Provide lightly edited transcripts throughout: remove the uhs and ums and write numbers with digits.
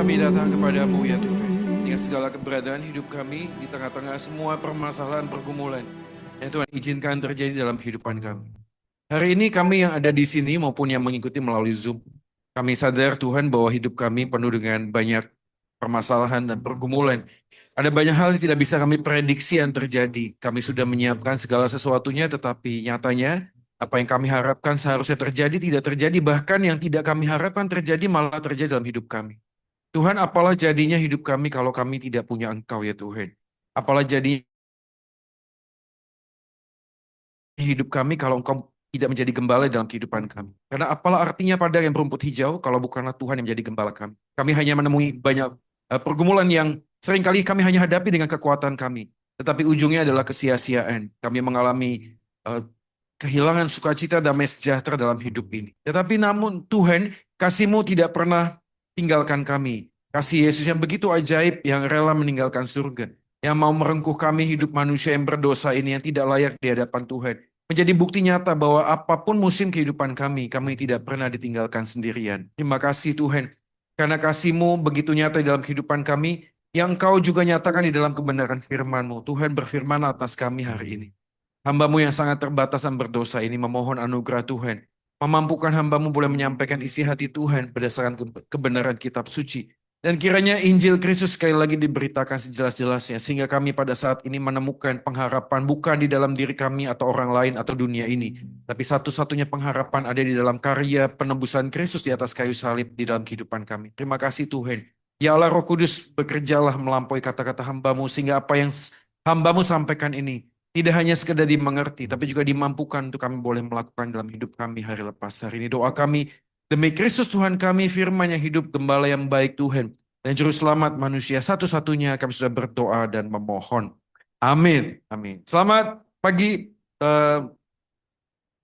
Kami datang kepadamu ya Tuhan, dengan segala keberadaan hidup kami di tengah-tengah semua permasalahan pergumulan yang Tuhan izinkan terjadi dalam kehidupan kami. Hari ini kami yang ada di sini maupun yang mengikuti melalui Zoom, kami sadar Tuhan bahwa hidup kami penuh dengan banyak permasalahan dan pergumulan. Ada banyak hal yang tidak bisa kami prediksi yang terjadi. Kami sudah menyiapkan segala sesuatunya, tetapi nyatanya apa yang kami harapkan seharusnya terjadi tidak terjadi, bahkan yang tidak kami harapkan terjadi malah terjadi dalam hidup kami. Tuhan, apalah jadinya hidup kami kalau kami tidak punya Engkau ya Tuhan. Apalah jadinya hidup kami kalau Engkau tidak menjadi gembala dalam kehidupan kami. Karena apalah artinya padang yang berumput hijau kalau bukanlah Tuhan yang menjadi gembala kami. Kami hanya menemui banyak pergumulan yang seringkali kami hanya hadapi dengan kekuatan kami. Tetapi ujungnya adalah kesia-siaan. Kami mengalami eh, kehilangan sukacita damai sejahtera dalam hidup ini. Tetapi namun Tuhan, kasih-Mu tidak pernah tinggalkan kami. Kasih Yesus yang begitu ajaib, yang rela meninggalkan surga. Yang mau merengkuh kami hidup manusia yang berdosa ini, yang tidak layak di hadapan Tuhan. Menjadi bukti nyata bahwa apapun musim kehidupan kami tidak pernah ditinggalkan sendirian. Terima kasih Tuhan, karena kasih-Mu begitu nyata di dalam kehidupan kami, yang Engkau juga nyatakan di dalam kebenaran firman-Mu. Tuhan berfirman atas kami hari ini. Hamba-Mu yang sangat terbatas dan berdosa ini memohon anugerah Tuhan. Memampukan hamba-Mu boleh menyampaikan isi hati Tuhan berdasarkan kebenaran kitab suci. Dan kiranya Injil Kristus sekali lagi diberitakan sejelas-jelasnya. Sehingga kami pada saat ini menemukan pengharapan bukan di dalam diri kami atau orang lain atau dunia ini. Tapi satu-satunya pengharapan ada di dalam karya penebusan Kristus di atas kayu salib di dalam kehidupan kami. Terima kasih Tuhan. Ya Allah Roh Kudus, bekerjalah melampaui kata-kata hamba-Mu. Sehingga apa yang hamba-Mu sampaikan ini tidak hanya sekedar dimengerti, tapi juga dimampukan untuk kami boleh melakukan dalam hidup kami hari lepas hari ini. Doa kami, demi Kristus Tuhan kami, firman yang hidup, gembala yang baik Tuhan, dan juru selamat manusia satu-satunya kami sudah berdoa dan memohon. Amin. Amin. Selamat pagi,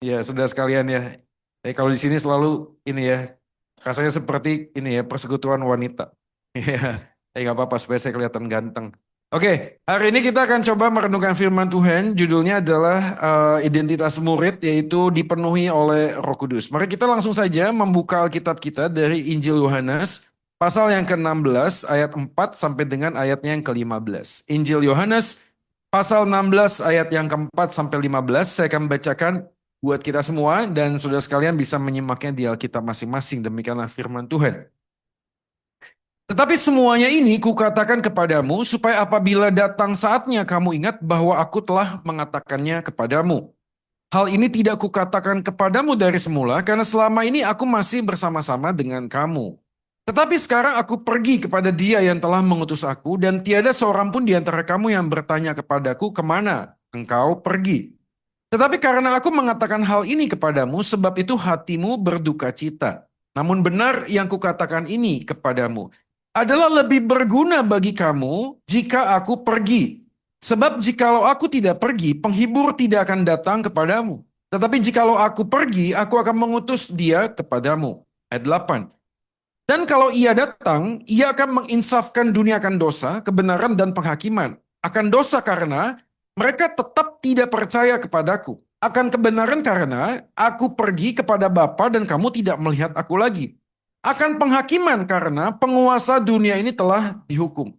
ya saudara sekalian ya. Kalau di sini selalu ini ya, rasanya seperti ini ya, persekutuan wanita. Ya, nggak apa-apa supaya saya kelihatan ganteng. Oke, hari ini kita akan coba merenungkan firman Tuhan. Judulnya adalah identitas murid, yaitu dipenuhi oleh Roh Kudus. Mari kita langsung saja membuka Alkitab kita dari Injil Yohanes, pasal yang ke-16, ayat 4 sampai dengan ayatnya yang ke-15. Injil Yohanes, pasal 16, ayat yang ke-4 sampai 15. Saya akan bacakan buat kita semua, dan saudara sekalian bisa menyimaknya di Alkitab masing-masing. Demikianlah firman Tuhan. Tetapi semuanya ini kukatakan kepadamu supaya apabila datang saatnya kamu ingat bahwa aku telah mengatakannya kepadamu. Hal ini tidak kukatakan kepadamu dari semula karena selama ini aku masih bersama-sama dengan kamu. Tetapi sekarang aku pergi kepada Dia yang telah mengutus aku dan tiada seorang pun di antara kamu yang bertanya kepadaku kemana engkau pergi. Tetapi karena aku mengatakan hal ini kepadamu sebab itu hatimu berduka cita. Namun benar yang kukatakan ini kepadamu adalah lebih berguna bagi kamu jika aku pergi. Sebab jikalau aku tidak pergi, penghibur tidak akan datang kepadamu. Tetapi jikalau aku pergi, aku akan mengutus dia kepadamu. Ayat 8. Dan kalau ia datang, ia akan menginsafkan dunia akan dosa, kebenaran dan penghakiman. Akan dosa karena mereka tetap tidak percaya kepadaku. Akan kebenaran karena aku pergi kepada Bapa dan kamu tidak melihat aku lagi. Akan penghakiman karena penguasa dunia ini telah dihukum.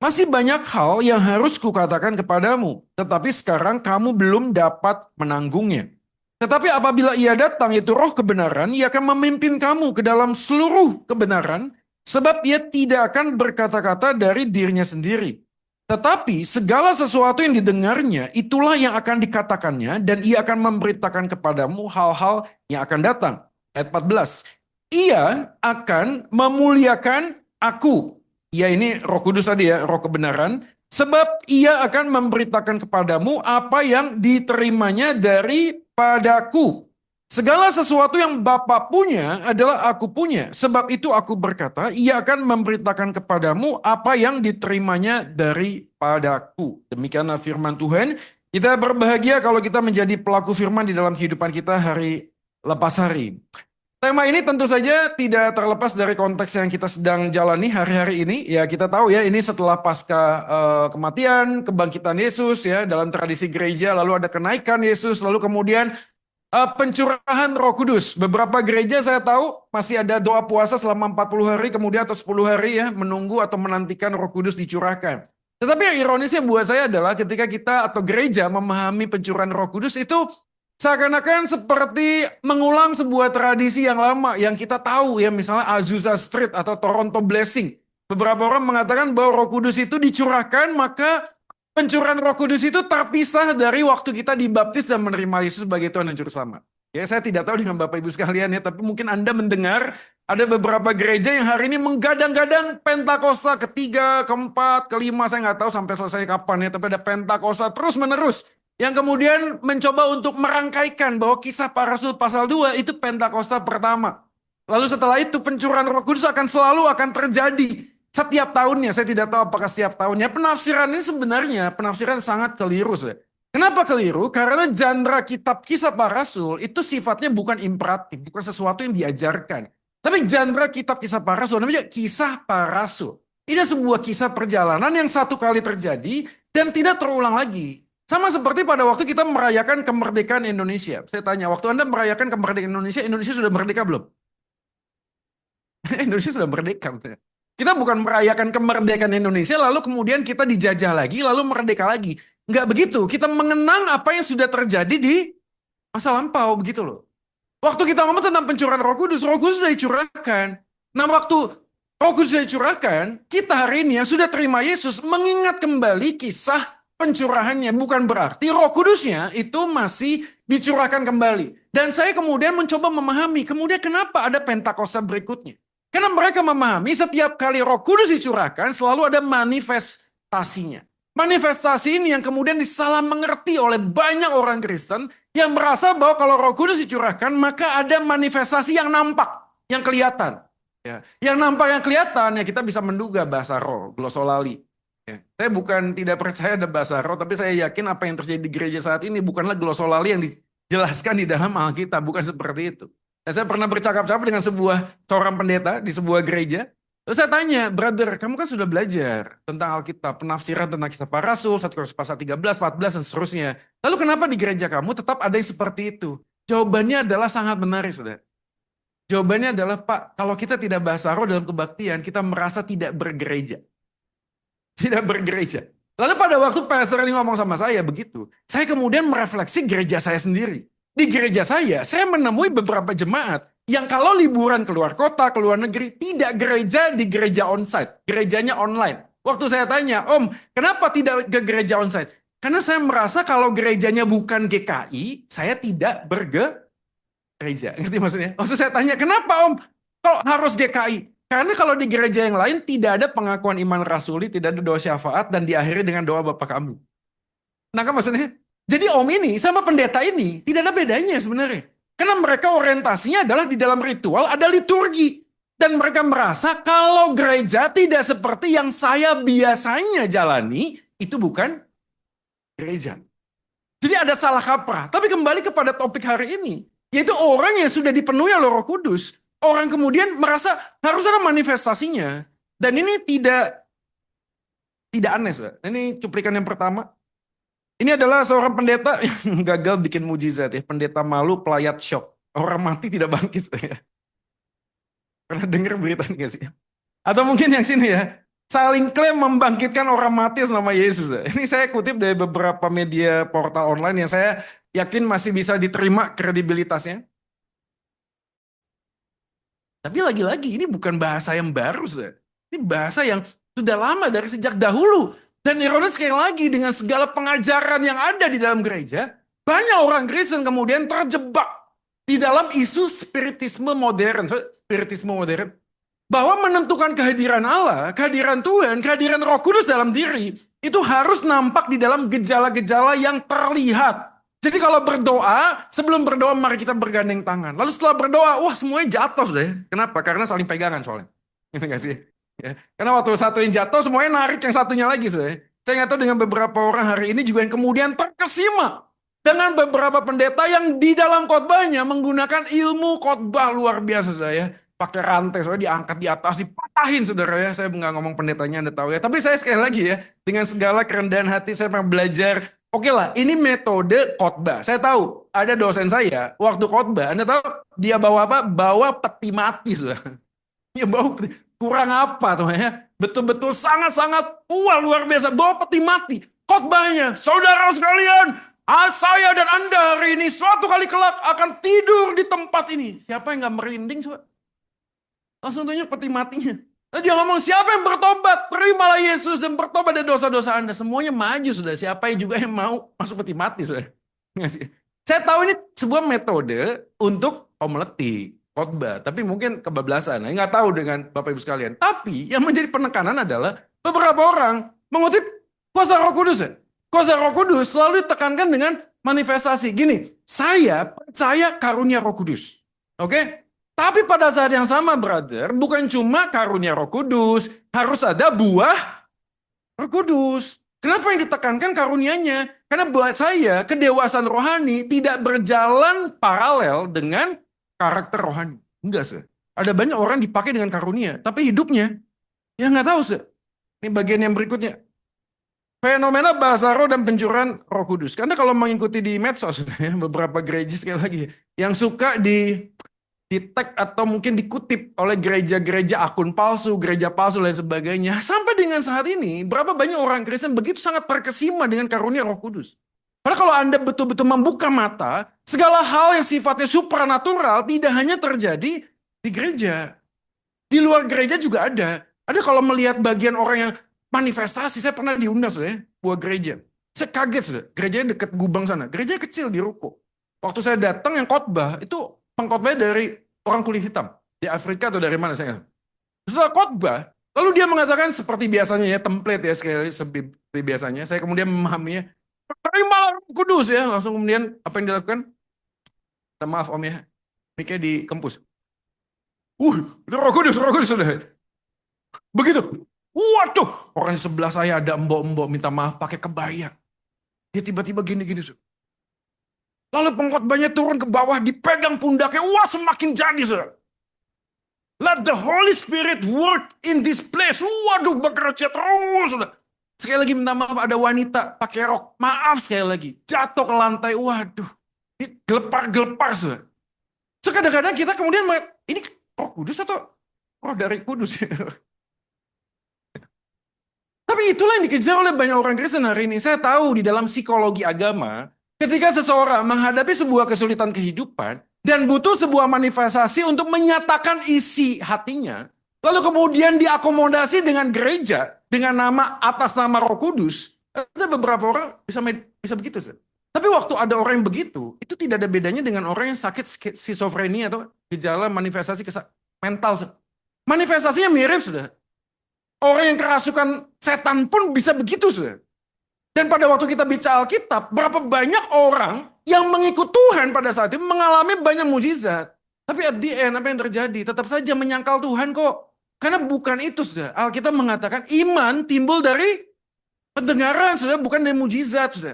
Masih banyak hal yang harus kukatakan kepadamu, tetapi sekarang kamu belum dapat menanggungnya. Tetapi apabila ia datang, yaitu roh kebenaran, ia akan memimpin kamu ke dalam seluruh kebenaran, sebab ia tidak akan berkata-kata dari dirinya sendiri. Tetapi segala sesuatu yang didengarnya, itulah yang akan dikatakannya, dan ia akan memberitakan kepadamu hal-hal yang akan datang. Ayat 14. Ia akan memuliakan aku. Ia ini Roh Kudus tadi ya, Roh kebenaran. Sebab ia akan memberitakan kepadamu apa yang diterimanya daripadaku. Segala sesuatu yang Bapa punya adalah aku punya. Sebab itu aku berkata, ia akan memberitakan kepadamu apa yang diterimanya daripadaku. Demikianlah firman Tuhan. Kita berbahagia kalau kita menjadi pelaku firman di dalam kehidupan kita hari lepas hari. Tema ini tentu saja tidak terlepas dari konteks yang kita sedang jalani hari-hari ini. Ya kita tahu ya ini setelah pasca kematian, kebangkitan Yesus ya dalam tradisi gereja, lalu ada kenaikan Yesus, lalu kemudian Pencurahan Roh Kudus. Beberapa gereja saya tahu masih ada doa puasa selama 40 hari kemudian atau 10 hari ya menunggu atau menantikan Roh Kudus dicurahkan. Tetapi yang ironisnya buat saya adalah ketika kita atau gereja memahami pencurahan Roh Kudus itu seakan-akan seperti mengulang sebuah tradisi yang lama yang kita tahu ya, misalnya Azusa Street atau Toronto Blessing. Beberapa orang mengatakan bahwa Roh Kudus itu dicurahkan, maka pencurahan Roh Kudus itu terpisah dari waktu kita dibaptis dan menerima Yesus sebagai Tuhan dan Juru Selamat. Ya, saya tidak tahu dengan Bapak Ibu sekalian ya, tapi mungkin Anda mendengar ada beberapa gereja yang hari ini menggadang-gadang Pentakosta ketiga, keempat, kelima, saya nggak tahu sampai selesai kapan ya, tapi ada Pentakosta terus-menerus yang kemudian mencoba untuk merangkaikan bahwa kisah para rasul pasal 2 itu Pentakosta pertama. Lalu setelah itu pencurahan Roh Kudus akan terjadi setiap tahunnya. Saya tidak tahu apakah setiap tahunnya. Penafsiran ini sebenarnya penafsiran sangat keliru. Kenapa keliru? Karena genre kitab kisah para rasul itu sifatnya bukan imperatif, bukan sesuatu yang diajarkan. Tapi genre kitab kisah para rasul namanya kisah para rasul. Ini sebuah kisah perjalanan yang satu kali terjadi dan tidak terulang lagi. Sama seperti pada waktu kita merayakan kemerdekaan Indonesia. Saya tanya, waktu Anda merayakan kemerdekaan Indonesia, Indonesia sudah merdeka belum? Indonesia sudah merdeka. Kita bukan merayakan kemerdekaan Indonesia, lalu kemudian kita dijajah lagi, lalu merdeka lagi. Enggak begitu. Kita mengenang apa yang sudah terjadi di masa lampau, begitu loh. Waktu kita ngomong tentang pencurahan Roh Kudus sudah dicurahkan. Nah, waktu Roh Kudus sudah dicurahkan, kita hari ini yang sudah terima Yesus mengingat kembali kisah pencurahannya. Bukan berarti Roh Kudusnya itu masih dicurahkan kembali. Dan saya kemudian mencoba memahami, kemudian kenapa ada Pentakosta berikutnya. Karena mereka memahami setiap kali Roh Kudus dicurahkan selalu ada manifestasinya. Manifestasi ini yang kemudian disalah mengerti oleh banyak orang Kristen yang merasa bahwa kalau Roh Kudus dicurahkan maka ada manifestasi yang nampak, yang kelihatan. Ya. Yang nampak, yang kelihatan ya kita bisa menduga bahasa roh, glosolali. Ya. Saya bukan tidak percaya ada bahasa roh, tapi saya yakin apa yang terjadi di gereja saat ini bukanlah glosolali yang dijelaskan di dalam Alkitab, bukan seperti itu. Dan saya pernah bercakap-cakap dengan seorang pendeta di sebuah gereja. Terus saya tanya, brother, kamu kan sudah belajar tentang Alkitab, penafsiran tentang kisah para rasul, 1 Korintus pasal 13, 14, dan seterusnya. Lalu kenapa di gereja kamu tetap ada yang seperti itu? Jawabannya adalah sangat menarik, saudara. Jawabannya adalah, Pak, kalau kita tidak bahasa roh dalam kebaktian, kita merasa tidak bergereja. Tidak bergereja. Lalu pada waktu pastor ini ngomong sama saya begitu, saya kemudian merefleksi gereja saya sendiri. Di gereja saya menemui beberapa jemaat yang kalau liburan keluar kota, keluar negeri, tidak gereja di gereja onsite, gerejanya online. Waktu saya tanya, Om, kenapa tidak ke gereja onsite? Karena saya merasa kalau gerejanya bukan GKI, saya tidak bergereja. Ngerti maksudnya? Waktu saya tanya, kenapa Om? Kalau harus GKI? Karena kalau di gereja yang lain tidak ada pengakuan iman rasuli, tidak ada doa syafaat, dan diakhiri dengan doa Bapa kami. Nah kan maksudnya? Jadi om ini sama pendeta ini tidak ada bedanya sebenarnya. Karena mereka orientasinya adalah di dalam ritual ada liturgi. Dan mereka merasa kalau gereja tidak seperti yang saya biasanya jalani, itu bukan gereja. Jadi ada salah kaprah. Tapi kembali kepada topik hari ini, yaitu orang yang sudah dipenuhi oleh Roh Kudus, orang kemudian merasa harus ada manifestasinya. Dan ini tidak aneh. Ini cuplikan yang pertama. Ini adalah seorang pendeta yang gagal bikin mujizat ya. Pendeta malu, pelayat shock. Orang mati tidak bangkit. Ya. Pernah dengar berita ini gak sih? Atau mungkin yang sini ya. Saling klaim membangkitkan orang mati atas nama Yesus. Ya. Ini saya kutip dari beberapa media portal online yang saya yakin masih bisa diterima kredibilitasnya. Tapi lagi-lagi ini bukan bahasa yang baru. Ya. Ini bahasa yang sudah lama dari sejak dahulu. Dan ironis sekali lagi dengan segala pengajaran yang ada di dalam gereja, banyak orang Kristen kemudian terjebak di dalam isu spiritisme modern. Bahwa menentukan kehadiran Allah, kehadiran Tuhan, kehadiran Roh Kudus dalam diri, itu harus nampak di dalam gejala-gejala yang terlihat. Jadi kalau berdoa, sebelum berdoa mari kita bergandeng tangan. Lalu setelah berdoa, wah semuanya jatuh deh. Kenapa? Karena saling pegangan soalnya. Gitu gak sih? Ya. Karena waktu satu yang jatuh semuanya narik yang satunya lagi. Saya nggak tahu dengan beberapa orang hari ini juga yang kemudian terkesima dengan beberapa pendeta yang di dalam khotbahnya menggunakan ilmu khotbah luar biasa saya. Pakai rantai soalnya diangkat di atas dipatahin saudara ya. Saya nggak ngomong pendetanya Anda tahu ya. Tapi saya sekali lagi ya dengan segala kerendahan hati saya pernah belajar Oke lah, ini metode khotbah. Saya tahu ada dosen saya waktu khotbah, Anda tahu dia bawa apa? Bawa peti mati sudah. Dia bawa kurang apa tuh ya? Betul-betul sangat-sangat luar biasa. Bawa peti mati. Khotbahnya, saudara sekalian, saya dan Anda hari ini suatu kali kelak akan tidur di tempat ini. Siapa yang nggak merinding? Langsung tunjuk peti matinya. Lalu dia ngomong, siapa yang bertobat? Terimalah Yesus dan bertobat dari dosa-dosa Anda. Semuanya maju sudah. Siapa yang juga yang mau masuk peti mati sudah. Saya tahu ini sebuah metode untuk homiletik, khotbah. Tapi mungkin kebablasan. Saya nggak tahu dengan Bapak Ibu sekalian. Tapi yang menjadi penekanan adalah beberapa orang mengutip kuasa Roh Kudus. Kuasa Roh Kudus selalu ditekankan dengan manifestasi. Gini, saya percaya karunia Roh Kudus. Oke? Tapi pada saat yang sama, brother, bukan cuma karunia Roh Kudus, harus ada buah Roh Kudus. Kenapa yang ditekankan karunianya? Karena buat saya, kedewasaan rohani tidak berjalan paralel dengan karakter rohani. Enggak, sih. Ada banyak orang dipakai dengan karunia, tapi hidupnya, ya nggak tahu, sih. Ini bagian yang berikutnya. Fenomena bahasa roh dan pencurahan Roh Kudus. Karena kalau mengikuti di medsos, beberapa gereja sekali lagi, yang suka di tag atau mungkin dikutip oleh gereja-gereja akun palsu, gereja palsu dan sebagainya. Sampai dengan saat ini, berapa banyak orang Kristen begitu sangat terkesima dengan karunia Roh Kudus. Karena kalau Anda betul-betul membuka mata, segala hal yang sifatnya supranatural tidak hanya terjadi di gereja. Di luar gereja juga ada. Ada kalau melihat bagian orang yang manifestasi, saya pernah diundang sudah ya, buah gereja. Saya kaget sudah, gerejanya dekat Gubeng sana. Gerejanya kecil di Ruko. Waktu saya datang yang khotbah, itu pengkhotbahnya dari orang kulit hitam. Di Afrika atau dari mana saya. Setelah khotbah, lalu dia mengatakan seperti biasanya ya, template ya sekali seperti biasanya. Saya kemudian memahaminya, terima Roh Kudus ya. Langsung kemudian apa yang dilakukan? Maaf om ya, mic-nya dikempus. Roh Kudus sudah. Begitu. Waduh, orang di sebelah saya ada mbok-mbok minta maaf pakai kebaya. Dia tiba-tiba gini-gini. Lalu pengkhotbahnya turun ke bawah, dipegang pundaknya. Wah, semakin jadi, saudara. Let the Holy Spirit work in this place. Waduh, bekerja terus, saudara. Sekali lagi minta maaf, ada wanita pakai rok. Maaf sekali lagi. Jatuh ke lantai. Waduh, ini gelepar-gelepar, saudara. So, kadang-kadang kita kemudian, ini Roh Kudus atau roh dari Kudus? Tapi itulah yang dikejar oleh banyak orang Kristen hari ini. Saya tahu di dalam psikologi agama, ketika seseorang menghadapi sebuah kesulitan kehidupan dan butuh sebuah manifestasi untuk menyatakan isi hatinya, lalu kemudian diakomodasi dengan gereja, dengan nama atas nama Roh Kudus, ada beberapa orang bisa begitu. Sir. Tapi waktu ada orang yang begitu, itu tidak ada bedanya dengan orang yang sakit skizofrenia atau gejala manifestasi mental. Sir. Manifestasinya mirip, sudah. Orang yang kerasukan setan pun bisa begitu, sudah. Dan pada waktu kita bicara Alkitab, berapa banyak orang yang mengikut Tuhan pada saat itu mengalami banyak mujizat. Tapi at the end, apa yang terjadi? Tetap saja menyangkal Tuhan kok. Karena bukan itu, sudah. Alkitab mengatakan iman timbul dari pendengaran, sudah. Bukan dari mujizat, sudah.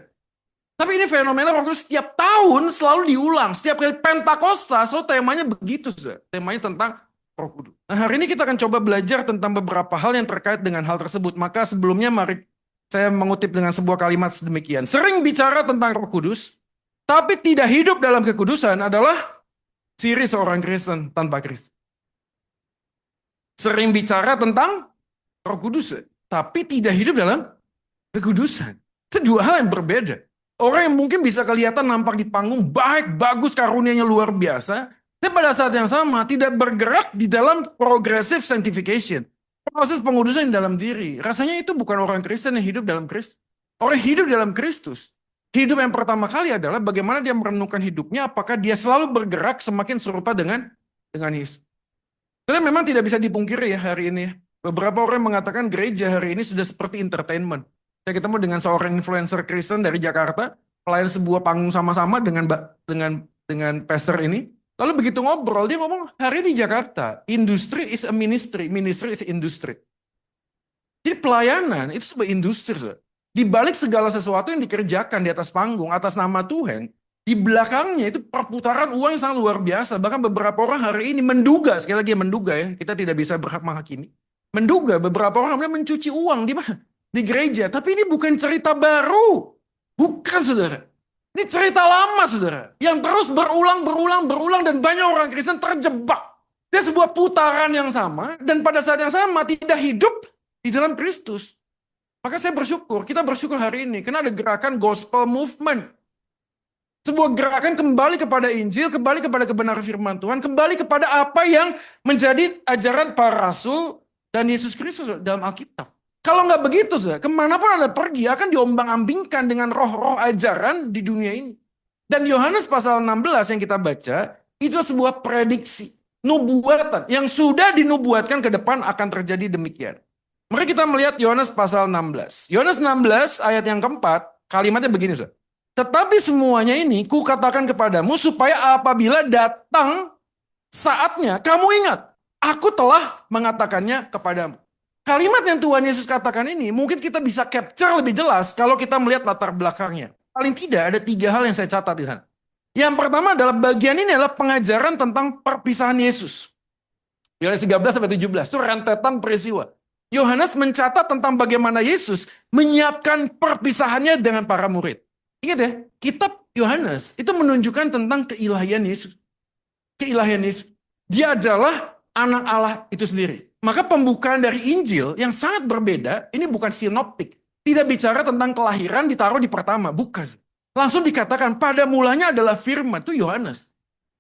Tapi ini fenomena waktu setiap tahun selalu diulang. Setiap kali Pentakosta, selalu temanya begitu, sudah. Temanya tentang Roh Kudus. Nah, hari ini kita akan coba belajar tentang beberapa hal yang terkait dengan hal tersebut. Maka sebelumnya mari saya mengutip dengan sebuah kalimat sedemikian. Sering bicara tentang Roh Kudus, tapi tidak hidup dalam kekudusan adalah ciri seorang Kristen tanpa Kristus. Sering bicara tentang Roh Kudus, tapi tidak hidup dalam kekudusan. Itu dua hal yang berbeda. Orang yang mungkin bisa kelihatan nampak di panggung, baik, bagus, karunianya luar biasa, tapi pada saat yang sama tidak bergerak di dalam progressive sanctification. Proses pengudusan di dalam diri. Rasanya itu bukan orang Kristen yang hidup dalam Kristus. Orang hidup dalam Kristus. Hidup yang pertama kali adalah bagaimana dia merenungkan hidupnya, apakah dia selalu bergerak semakin serupa dengan Yesus. Karena memang tidak bisa dipungkiri ya hari ini. Beberapa orang mengatakan gereja hari ini sudah seperti entertainment. Saya ketemu dengan seorang influencer Kristen dari Jakarta, pelayan sebuah panggung sama-sama dengan pastor ini. Lalu begitu ngobrol, dia ngomong, hari ini di Jakarta, industry is a ministry, ministry is industry. Jadi pelayanan itu sebuah industri. Di balik segala sesuatu yang dikerjakan di atas panggung, atas nama Tuhan, di belakangnya itu perputaran uang yang sangat luar biasa. Bahkan beberapa orang hari ini menduga, sekali lagi menduga ya, kita tidak bisa berhak menghakimi. Menduga beberapa orang mencuci uang di mana? Di gereja. Tapi ini bukan cerita baru. Bukan, saudara. Ini cerita lama, saudara. Yang terus berulang dan banyak orang Kristen terjebak. Dia sebuah putaran yang sama, dan pada saat yang sama tidak hidup di dalam Kristus. Maka saya bersyukur, kita bersyukur hari ini, karena ada gerakan gospel movement. Sebuah gerakan kembali kepada Injil, kembali kepada kebenaran firman Tuhan, kembali kepada apa yang menjadi ajaran para rasul dan Yesus Kristus dalam Alkitab. Kalau nggak begitu, kemanapun Anda pergi akan diombang-ambingkan dengan roh-roh ajaran di dunia ini. Dan Yohanes pasal 16 yang kita baca, itu sebuah prediksi, nubuatan, yang sudah dinubuatkan ke depan akan terjadi demikian. Mari kita melihat Yohanes pasal 16. Yohanes 16 ayat yang keempat, kalimatnya begini, saudara. Tetapi semuanya ini kukatakan kepadamu supaya apabila datang saatnya, kamu ingat, aku telah mengatakannya kepadamu. Kalimat yang Tuhan Yesus katakan ini mungkin kita bisa capture lebih jelas kalau kita melihat latar belakangnya. Paling tidak ada 3 hal yang saya catat di sana. Yang pertama adalah bagian ini adalah pengajaran tentang perpisahan Yesus. Yohanes 13-17 itu rentetan peristiwa. Yohanes mencatat tentang bagaimana Yesus menyiapkan perpisahannya dengan para murid. Ingat ya, kitab Yohanes itu menunjukkan tentang keilahian Yesus. Keilahian Yesus. Dia adalah anak Allah itu sendiri. Maka pembukaan dari Injil yang sangat berbeda, ini bukan sinoptik. Tidak bicara tentang kelahiran ditaruh di pertama, bukan. Langsung dikatakan pada mulanya adalah firman, itu Yohanes.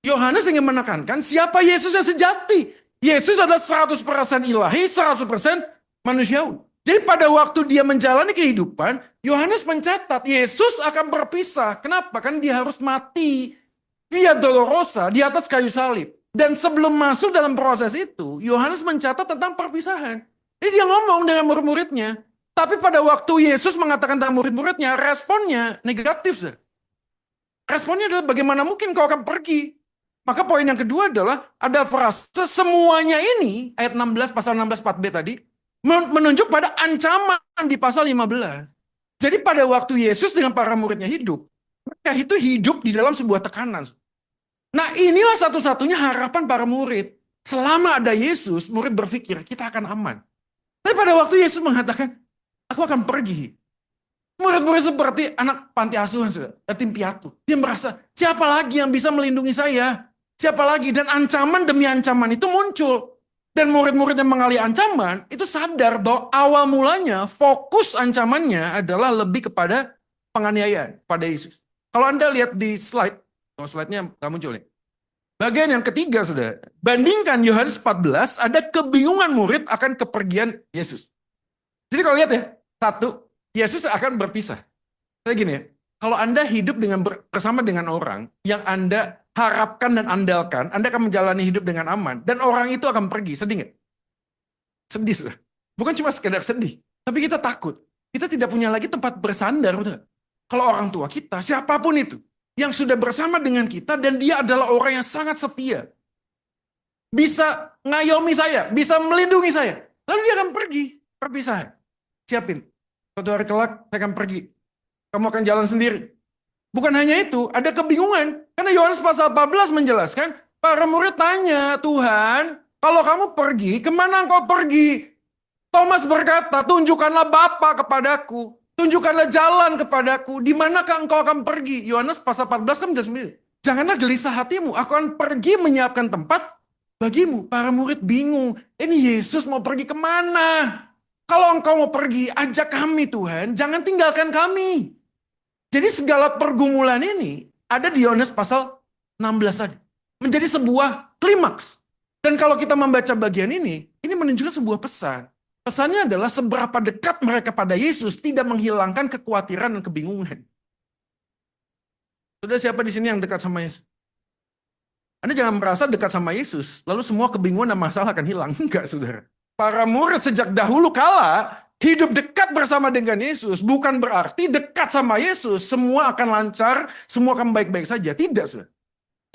Yohanes ingin menekankan siapa Yesus yang sejati. Yesus adalah 100% ilahi, 100% manusiawi. Jadi pada waktu dia menjalani kehidupan, Yohanes mencatat Yesus akan berpisah. Kenapa? Kan dia harus mati via dolorosa di atas kayu salib. Dan sebelum masuk dalam proses itu, Yohanes mencatat tentang perpisahan. Jadi dia ngomong dengan murid-muridnya. Tapi pada waktu Yesus mengatakan tentang murid-muridnya, responnya negatif. Responnya adalah bagaimana mungkin kau akan pergi. Maka poin yang kedua adalah ada frase semuanya ini, ayat 16, pasal 16 4b tadi, menunjuk pada ancaman di pasal 15. Jadi pada waktu Yesus dengan para muridnya hidup, mereka itu hidup di dalam sebuah tekanan. Nah inilah satu-satunya harapan para murid. Selama ada Yesus, murid berpikir kita akan aman. Tapi pada waktu Yesus mengatakan, aku akan pergi. Murid-murid seperti anak panti asuhan, yatim piatu. Dia merasa, siapa lagi yang bisa melindungi saya? Siapa lagi? Dan ancaman demi ancaman itu muncul. Dan murid-murid yang mengalami ancaman itu sadar bahwa awal mulanya fokus ancamannya adalah lebih kepada penganiayaan pada Yesus. Kalau Anda lihat di slide, slide-nya nggak muncul nih. Bagian yang ketiga, saudara. Bandingkan Yohanes 14, ada kebingungan murid akan kepergian Yesus. Jadi kalau lihat ya, satu, Yesus akan berpisah. Kayak gini ya, kalau Anda hidup bersama dengan orang yang Anda harapkan dan andalkan, Anda akan menjalani hidup dengan aman, dan orang itu akan pergi. Sedih nggak? Sedih, saudara. Bukan cuma sekedar sedih, tapi kita takut. Kita tidak punya lagi tempat bersandar. Betul? Kalau orang tua kita, siapapun itu, yang sudah bersama dengan kita, dan dia adalah orang yang sangat setia. Bisa ngayomi saya, bisa melindungi saya. Lalu dia akan pergi, perpisahan. Siapin. Suatu hari kelak, saya akan pergi. Kamu akan jalan sendiri. Bukan hanya itu, ada kebingungan. Karena Yohanes pasal 14 menjelaskan, para murid tanya, Tuhan, kalau kamu pergi, kemana engkau pergi? Thomas berkata, tunjukkanlah Bapa kepadaku. Tunjukkanlah jalan kepadaku. Di manakah engkau akan pergi? Yohanes pasal 14 kan menjelaskan, janganlah gelisah hatimu. Aku akan pergi menyiapkan tempat bagimu. Para murid bingung. Ini Yesus mau pergi kemana? Kalau engkau mau pergi, ajak kami Tuhan. Jangan tinggalkan kami. Jadi segala pergumulan ini ada di Yohanes pasal 16 saja. Menjadi sebuah klimaks. Dan kalau kita membaca bagian ini menunjukkan sebuah pesan. Pesannya adalah seberapa dekat mereka pada Yesus tidak menghilangkan kekhawatiran dan kebingungan. Saudara, siapa di sini yang dekat sama Yesus? Anda jangan merasa dekat sama Yesus, lalu semua kebingungan dan masalah akan hilang. Enggak, saudara. Para murid sejak dahulu kala hidup dekat bersama dengan Yesus bukan berarti dekat sama Yesus semua akan lancar, semua akan baik-baik saja. Tidak, saudara.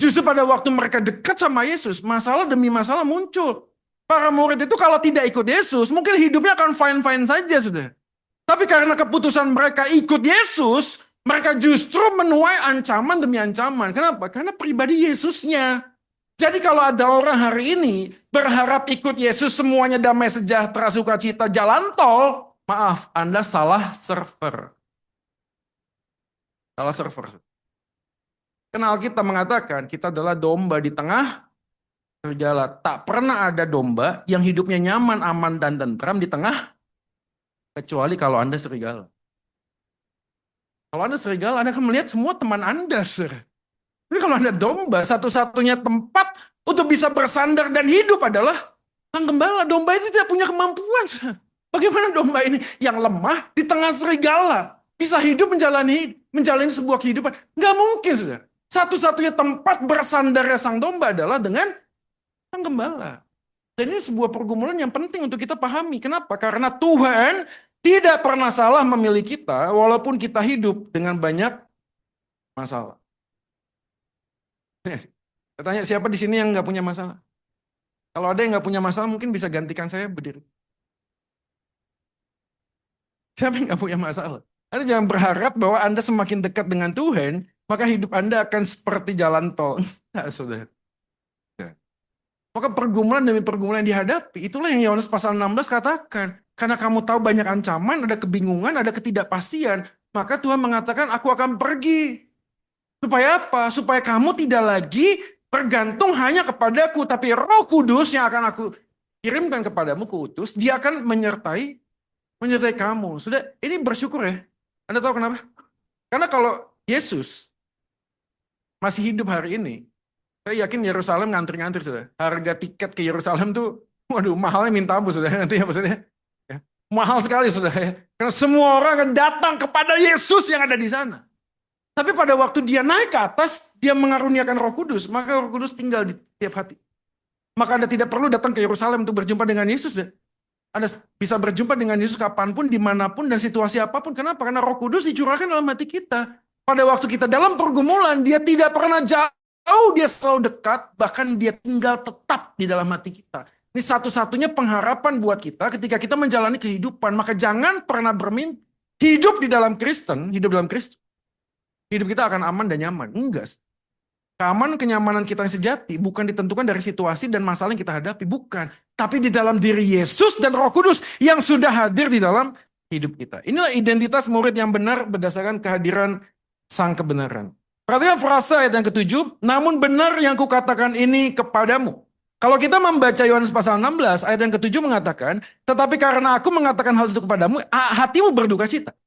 Justru pada waktu mereka dekat sama Yesus, masalah demi masalah muncul. Para murid itu kalau tidak ikut Yesus, mungkin hidupnya akan fine-fine saja, saudara. Tapi karena keputusan mereka ikut Yesus, mereka justru menuai ancaman demi ancaman. Kenapa? Karena pribadi Yesusnya. Jadi kalau ada orang hari ini berharap ikut Yesus semuanya damai sejahtera, sukacita, jalan tol, maaf, Anda salah server. Salah server. Kenal kita mengatakan kita adalah domba di tengah serigala. Tak pernah ada domba yang hidupnya nyaman, aman, dan tentram di tengah, kecuali kalau Anda serigala. Kalau Anda serigala, Anda akan melihat semua teman Anda, Sir. Tapi kalau Anda domba, satu-satunya tempat untuk bisa bersandar dan hidup adalah sang gembala. Domba itu tidak punya kemampuan. Bagaimana domba ini yang lemah di tengah serigala bisa hidup menjalani sebuah kehidupan? Nggak mungkin, sudah. Satu-satunya tempat bersandarnya sang domba adalah dengan sang gembala. Dan ini sebuah pergumulan yang penting untuk kita pahami. Kenapa? Karena Tuhan tidak pernah salah memilih kita walaupun kita hidup dengan banyak masalah. Saya tanya, siapa di sini yang nggak punya masalah? Kalau ada yang nggak punya masalah, mungkin bisa gantikan saya berdiri. Siapa yang nggak punya masalah? Anda jangan berharap bahwa Anda semakin dekat dengan Tuhan, maka hidup Anda akan seperti jalan tol. Nah, saudara. Maka pergumulan demi pergumulan yang dihadapi, itulah yang Yohanes pasal 16 katakan. Karena kamu tahu banyak ancaman, ada kebingungan, ada ketidakpastian, maka Tuhan mengatakan, aku akan pergi. Supaya apa? Supaya kamu tidak lagi bergantung hanya kepadaku, tapi Roh Kudus yang akan aku kirimkan kepadamu, kuutus, dia akan menyertai kamu. Sudah, ini bersyukur ya. Anda tahu kenapa? Karena kalau Yesus masih hidup hari ini, saya yakin Yerusalem ngantri-ngantri, sudah. Harga tiket ke Yerusalem tuh, waduh, mahalnya minta ampun, sudah. Nanti ya maksudnya. Ya. Mahal sekali, sudah. Ya. Karena semua orang akan datang kepada Yesus yang ada di sana. Tapi pada waktu dia naik ke atas, dia mengaruniakan Roh Kudus, maka Roh Kudus tinggal di tiap hati. Maka Anda tidak perlu datang ke Yerusalem untuk berjumpa dengan Yesus. Ya. Anda bisa berjumpa dengan Yesus kapanpun, dimanapun, dan situasi apapun. Kenapa? Karena Roh Kudus dicurahkan dalam hati kita. Pada waktu kita dalam pergumulan, dia tidak pernah jauh, dia selalu dekat, bahkan dia tinggal tetap di dalam hati kita. Ini satu-satunya pengharapan buat kita ketika kita menjalani kehidupan. Maka jangan pernah bermimpi hidup di dalam Kristen, hidup dalam Kristus. Hidup kita akan aman dan nyaman. Enggak. Keamanan, kenyamanan kita yang sejati bukan ditentukan dari situasi dan masalah yang kita hadapi. Bukan. Tapi di dalam diri Yesus dan Roh Kudus yang sudah hadir di dalam hidup kita. Inilah identitas murid yang benar berdasarkan kehadiran sang kebenaran. Perhatikan frase ayat yang ketujuh. Namun benar yang kukatakan ini kepadamu. Kalau kita membaca Yohanes pasal 16, ayat yang ketujuh mengatakan, tetapi karena aku mengatakan hal itu kepadamu, hatimu berduka cita.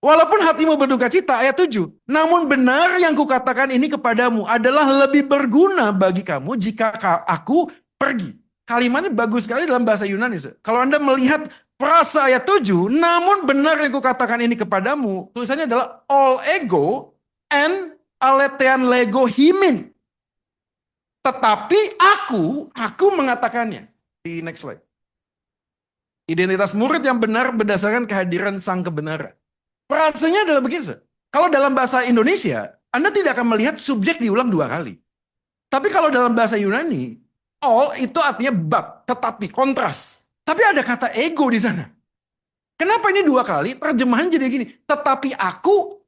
Walaupun hatimu berduka cita, ayat 7. Namun benar yang kukatakan ini kepadamu adalah lebih berguna bagi kamu jika aku pergi. Kalimatnya bagus sekali dalam bahasa Yunani. Kalau Anda melihat frase ayat 7, namun benar yang kukatakan ini kepadamu, tulisannya adalah all ego and alethean lego himin. Tetapi aku mengatakannya. Di next slide. Identitas murid yang benar berdasarkan kehadiran sang kebenaran. Frasenya adalah begitu. Kalau dalam bahasa Indonesia, Anda tidak akan melihat subjek diulang 2 kali. Tapi kalau dalam bahasa Yunani, all itu artinya but, tetapi, kontras. Tapi ada kata ego di sana. Kenapa ini 2 kali? Terjemahan jadi gini, tetapi aku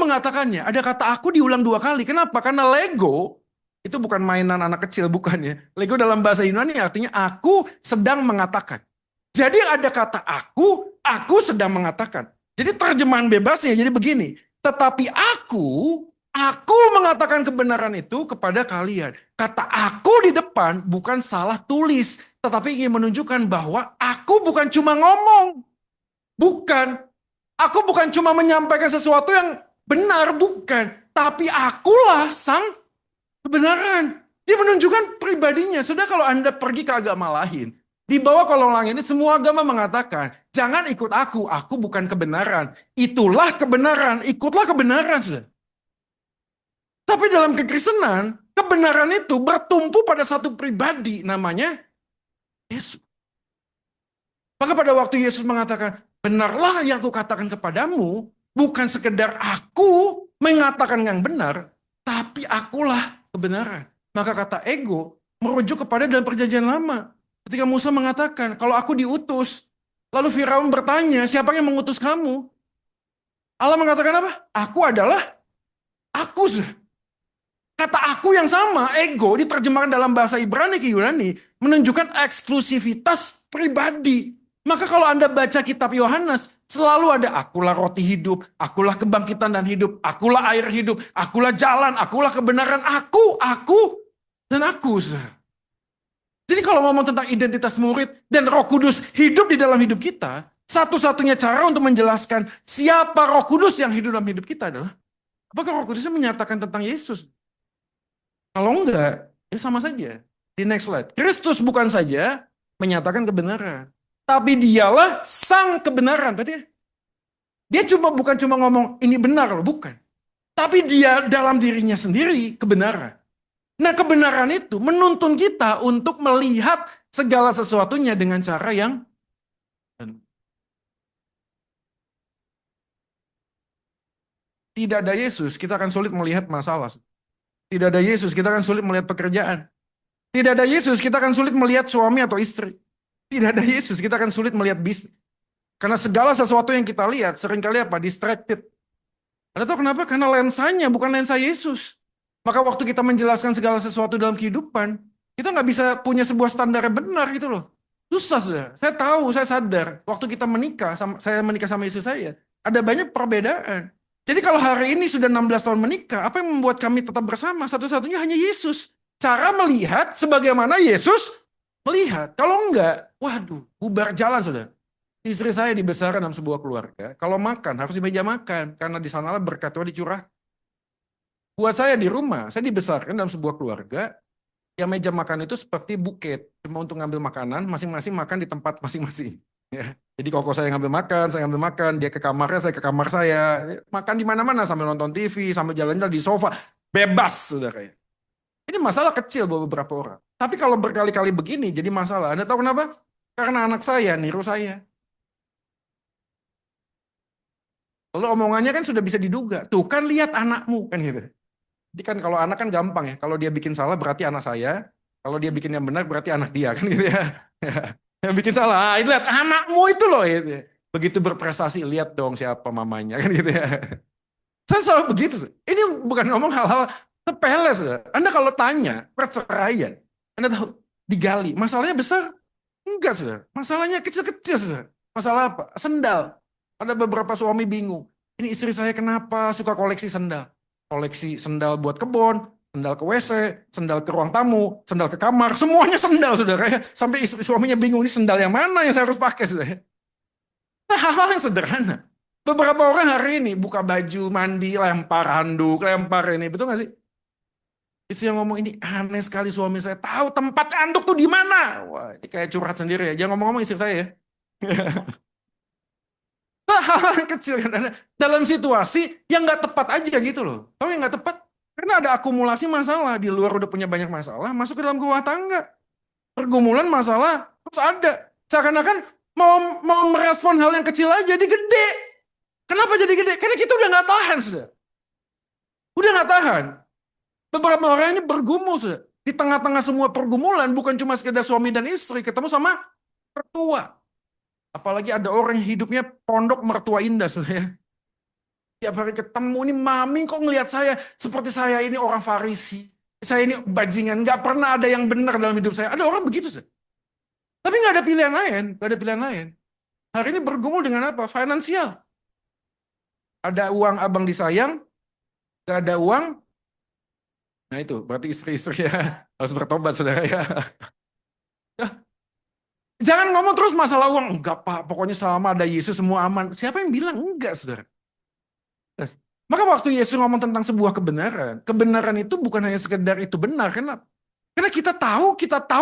mengatakannya. Ada kata aku diulang 2 kali. Kenapa? Karena Lego itu bukan mainan anak kecil, bukan ya. Lego dalam bahasa Yunani artinya aku sedang mengatakan. Jadi ada kata aku sedang mengatakan. Jadi terjemahan bebasnya jadi begini. Tetapi aku mengatakan kebenaran itu kepada kalian. Kata aku di depan bukan salah tulis. Tetapi ingin menunjukkan bahwa aku bukan cuma ngomong. Bukan. Aku bukan cuma menyampaikan sesuatu yang benar. Bukan. Tapi akulah sang kebenaran. Dia menunjukkan pribadinya. Sudah kalau Anda pergi ke agama lain. Di bawah kolong langit ini semua agama mengatakan, jangan ikut aku bukan kebenaran. Itulah kebenaran, ikutlah kebenaran. Sudah. Tapi dalam kekristenan, kebenaran itu bertumpu pada satu pribadi, namanya Yesus. Maka pada waktu Yesus mengatakan, benarlah yang kukatakan kepadamu, bukan sekedar aku mengatakan yang benar, tapi akulah kebenaran. Maka kata ego merujuk kepada dalam perjanjian lama. Ketika Musa mengatakan, kalau aku diutus, lalu Firaun bertanya, siapa yang mengutus kamu? Allah mengatakan apa? Aku adalah aku. Kata aku yang sama, ego, diterjemahkan dalam bahasa Ibrani ke Yunani, menunjukkan eksklusivitas pribadi. Maka kalau Anda baca kitab Yohanes, selalu ada akulah roti hidup, akulah kebangkitan dan hidup, akulah air hidup, akulah jalan, akulah kebenaran, aku, dan aku. Saudara. Jadi kalau ngomong tentang identitas murid dan Roh Kudus hidup di dalam hidup kita, satu-satunya cara untuk menjelaskan siapa Roh Kudus yang hidup dalam hidup kita adalah apakah Roh Kudus menyatakan tentang Yesus? Kalau enggak, ya sama saja. Di next slide. Kristus bukan saja menyatakan kebenaran, tapi dialah sang kebenaran. Berarti dia bukan cuma ngomong ini benar loh, bukan. Tapi dia dalam dirinya sendiri kebenaran. Nah, kebenaran itu menuntun kita untuk melihat segala sesuatunya dengan cara yang tidak ada Yesus, kita akan sulit melihat masalah. Tidak ada Yesus, kita akan sulit melihat pekerjaan. Tidak ada Yesus, kita akan sulit melihat suami atau istri. Tidak ada Yesus, kita akan sulit melihat bisnis. Karena segala sesuatu yang kita lihat seringkali apa? Distracted. Anda tahu kenapa? Karena lensanya bukan lensa Yesus. Maka waktu kita menjelaskan segala sesuatu dalam kehidupan, kita nggak bisa punya sebuah standar yang benar gitu loh. Susah sudah. Saya tahu, saya sadar. Waktu kita menikah, saya menikah sama istri saya, ada banyak perbedaan. Jadi kalau hari ini sudah 16 tahun menikah, apa yang membuat kami tetap bersama? Satu-satunya hanya Yesus. Cara melihat sebagaimana Yesus melihat. Kalau enggak, waduh, bubar jalan sudah. Istri saya dibesarkan dalam sebuah keluarga. Kalau makan harus di meja makan, karena di sanalah berkat Tuhan dicurah. Buat saya di rumah, saya dibesarkan dalam sebuah keluarga yang meja makan itu seperti buket, cuma untuk ngambil makanan, masing-masing makan di tempat masing-masing. Ya. Jadi kalau saya ngambil makan, dia ke kamarnya, saya ke kamar saya, makan di mana-mana sambil nonton TV, sambil jalan-jalan di sofa, bebas, saudara. Ini masalah kecil buat beberapa orang. Tapi kalau berkali-kali begini jadi masalah. Anda tahu kenapa? Karena anak saya niru saya. Lalu omongannya kan sudah bisa diduga. Tuh kan lihat anakmu kan gitu. Jadi kan kalau anak kan gampang ya. Kalau dia bikin salah berarti anak saya. Kalau dia bikin yang benar berarti anak dia kan gitu ya. Yang bikin salah, lihat anakmu itu loh. Gitu. Begitu berprestasi, lihat dong siapa mamanya kan gitu ya. Saya selalu begitu. Ini bukan ngomong hal-hal sepele. Anda kalau tanya perceraian, Anda tahu digali, masalahnya besar? Enggak, saudara. Masalahnya kecil-kecil, saudara. Masalah apa? Sendal. Ada beberapa suami bingung. Ini istri saya kenapa suka koleksi sendal? Koleksi sendal buat kebun, sendal ke WC, sendal ke ruang tamu, sendal ke kamar, semuanya sendal, saudara. Sampai istri suaminya bingung, ini sendal yang mana yang saya harus pakai, saudara. Nah, hal-hal yang sederhana. Beberapa orang hari ini buka baju, mandi, lempar handuk, lempar ini. Betul nggak sih? Istri yang ngomong, ini aneh sekali suami saya. Tahu tempat handuk tuh di mana? Wah, ini kayak curhat sendiri ya. Jangan ngomong-ngomong istri saya ya. Hal-hal yang kecil kan. Dalam situasi yang nggak tepat aja gitu loh. Tahu yang nggak tepat? Karena ada akumulasi masalah. Di luar udah punya banyak masalah, masuk ke dalam rumah tangga. Pergumulan masalah terus ada. Seakan-akan mau merespon hal yang kecil aja jadi gede. Kenapa jadi gede? Karena kita udah nggak tahan sudah. Udah nggak tahan. Beberapa orang ini bergumul sudah. Di tengah-tengah semua pergumulan bukan cuma sekedar suami dan istri ketemu sama mertua. Apalagi ada orang yang hidupnya pondok mertua indah sudah ya. Tiap hari ketemu ini mami kok ngelihat saya seperti saya ini orang Farisi. Saya ini bajingan, nggak pernah ada yang benar dalam hidup saya. Ada orang begitu sudah. Tapi nggak ada pilihan lain, nggak ada pilihan lain. Hari ini bergumul dengan apa? Finansial. Ada uang abang disayang, nggak ada uang. Nah itu berarti istri-istri ya harus bertobat saudara ya. Jangan ngomong terus masalah uang. Enggak Pak, pokoknya selama ada Yesus semua aman. Siapa yang bilang? Enggak saudara. Maka waktu Yesus ngomong tentang sebuah kebenaran, kebenaran itu bukan hanya sekedar itu benar. Karena kita tahu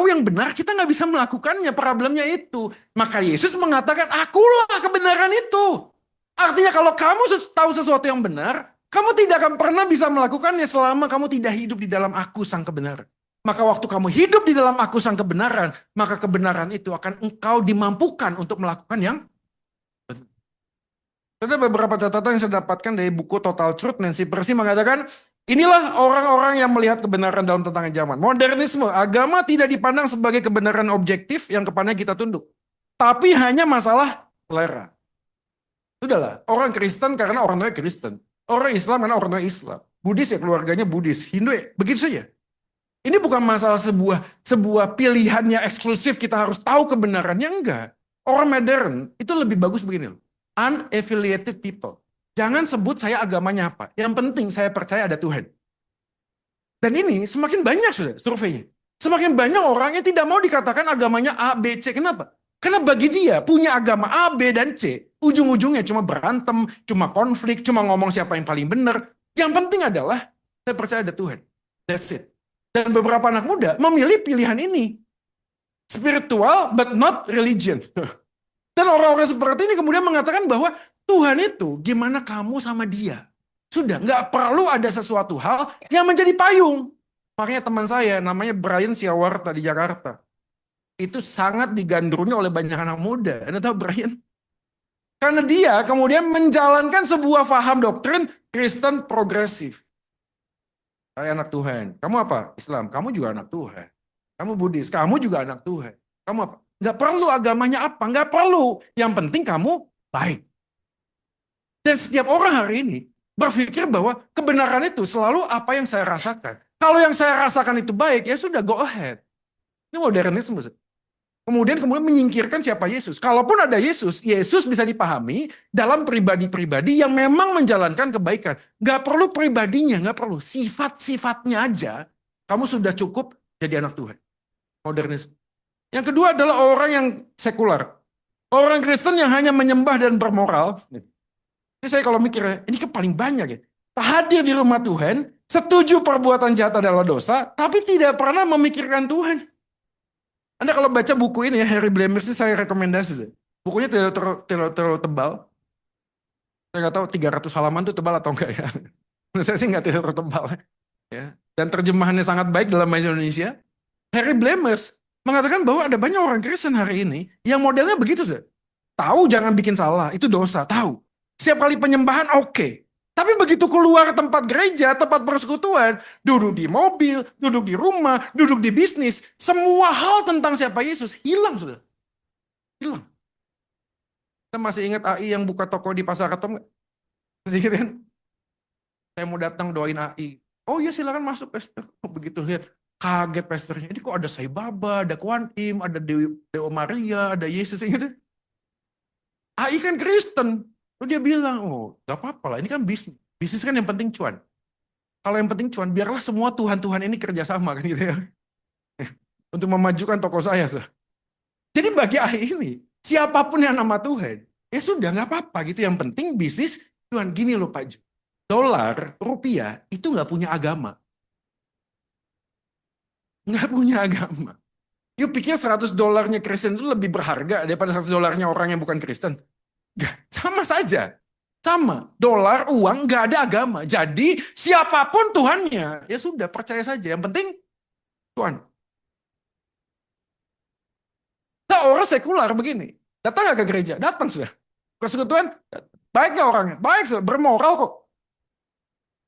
yang benar, kita nggak bisa melakukannya, problemnya itu. Maka Yesus mengatakan, akulah kebenaran itu. Artinya kalau kamu tahu sesuatu yang benar, kamu tidak akan pernah bisa melakukannya selama kamu tidak hidup di dalam aku sang kebenaran. Maka waktu kamu hidup di dalam aku sang kebenaran, maka kebenaran itu akan engkau dimampukan untuk melakukan yang benar. Ada beberapa catatan yang saya dapatkan dari buku Total Truth. Nancy Pearcey mengatakan, inilah orang-orang yang melihat kebenaran dalam tantangan zaman. Modernisme, agama tidak dipandang sebagai kebenaran objektif yang kepadanya kita tunduk. Tapi hanya masalah selera. Sudahlah, orang Kristen karena orang tuanya Kristen. Orang Islam karena orang tuanya Islam. Buddhis ya keluarganya Buddhis. Hindu ya begitu saja. Ini bukan masalah sebuah pilihan yang eksklusif kita harus tahu kebenarannya, enggak. Orang modern itu lebih bagus begini loh. Unaffiliated people. Jangan sebut saya agamanya apa. Yang penting saya percaya ada Tuhan. Dan ini semakin banyak sudah surveinya. Semakin banyak orang yang tidak mau dikatakan agamanya A, B, C. Kenapa? Karena bagi dia punya agama A, B, dan C. Ujung-ujungnya cuma berantem, cuma konflik, cuma ngomong siapa yang paling benar. Yang penting adalah saya percaya ada Tuhan. That's it. Dan beberapa anak muda memilih pilihan ini. Spiritual but not religion. Dan orang-orang seperti ini kemudian mengatakan bahwa Tuhan itu gimana kamu sama dia. Sudah, nggak perlu ada sesuatu hal yang menjadi payung. Makanya teman saya namanya Brian Siawarta di Jakarta. Itu sangat digandrungi oleh banyak anak muda. Anda tahu Brian? Karena dia kemudian menjalankan sebuah paham doktrin Kristen progresif. Saya anak Tuhan. Kamu apa? Islam. Kamu juga anak Tuhan. Kamu Buddhis. Kamu juga anak Tuhan. Kamu apa? Nggak perlu agamanya apa. Nggak perlu. Yang penting kamu baik. Dan setiap orang hari ini berpikir bahwa kebenaran itu selalu apa yang saya rasakan. Kalau yang saya rasakan itu baik, ya sudah go ahead. Ini modernisme. Kemudian menyingkirkan siapa Yesus. Kalaupun ada Yesus, Yesus bisa dipahami dalam pribadi-pribadi yang memang menjalankan kebaikan. Nggak perlu pribadinya, nggak perlu. Sifat-sifatnya aja, kamu sudah cukup jadi anak Tuhan. Modernisme. Yang kedua adalah orang yang sekular. Orang Kristen yang hanya menyembah dan bermoral. Ini saya kalau mikir, ini paling banyak ya. Hadir di rumah Tuhan, setuju perbuatan jahat adalah dosa, tapi tidak pernah memikirkan Tuhan. Anda kalau baca buku ini ya, Harry Blamers, saya rekomendasi. Bukunya tidak terlalu tebal. Saya nggak tahu 300 halaman itu tebal atau enggak ya. Menurut saya sih nggak terlalu tebal. Ya. Dan terjemahannya sangat baik dalam bahasa Indonesia. Harry Blamers mengatakan bahwa ada banyak orang Kristen hari ini yang modelnya begitu. Tahu jangan bikin salah, itu dosa, tahu. Setiap kali penyembahan oke. Tapi begitu keluar tempat gereja, tempat persekutuan, duduk di mobil, duduk di rumah, duduk di bisnis, semua hal tentang siapa Yesus hilang sudah. Hilang. Kita masih ingat AI yang buka toko di Pasar Ketom nggak? Masih ingat kan? Saya mau datang doain AI. Oh iya silakan masuk pastor. Begitu lihat, kaget pastornya. Ini kok ada Sai Baba, ada Kuan Im, ada Dewa Maria, ada Yesus. Ingat? AI kan Kristen. Lalu dia bilang, oh gak apa-apa lah, ini kan bisnis. Bisnis kan yang penting cuan. Kalau yang penting cuan, biarlah semua Tuhan-Tuhan ini kerjasama kan gitu ya. Untuk memajukan toko saya. Jadi bagi AI ini, siapapun yang nama Tuhan, ya sudah gak apa-apa gitu. Yang penting bisnis Tuhan. Gini loh Pak Ju, dolar, rupiah, itu gak punya agama. Gak punya agama. You pikir 100 dolarnya Kristen itu lebih berharga daripada 100 dolarnya orang yang bukan Kristen? Sama saja. Sama. Dolar, uang, nggak ada agama. Jadi siapapun Tuhannya, ya sudah percaya saja. Yang penting Tuhan. Nah, orang sekular begini. Datang nggak ke gereja? Datang sudah. Persekutuan, baik nggak orangnya? Baik sudah, bermoral kok.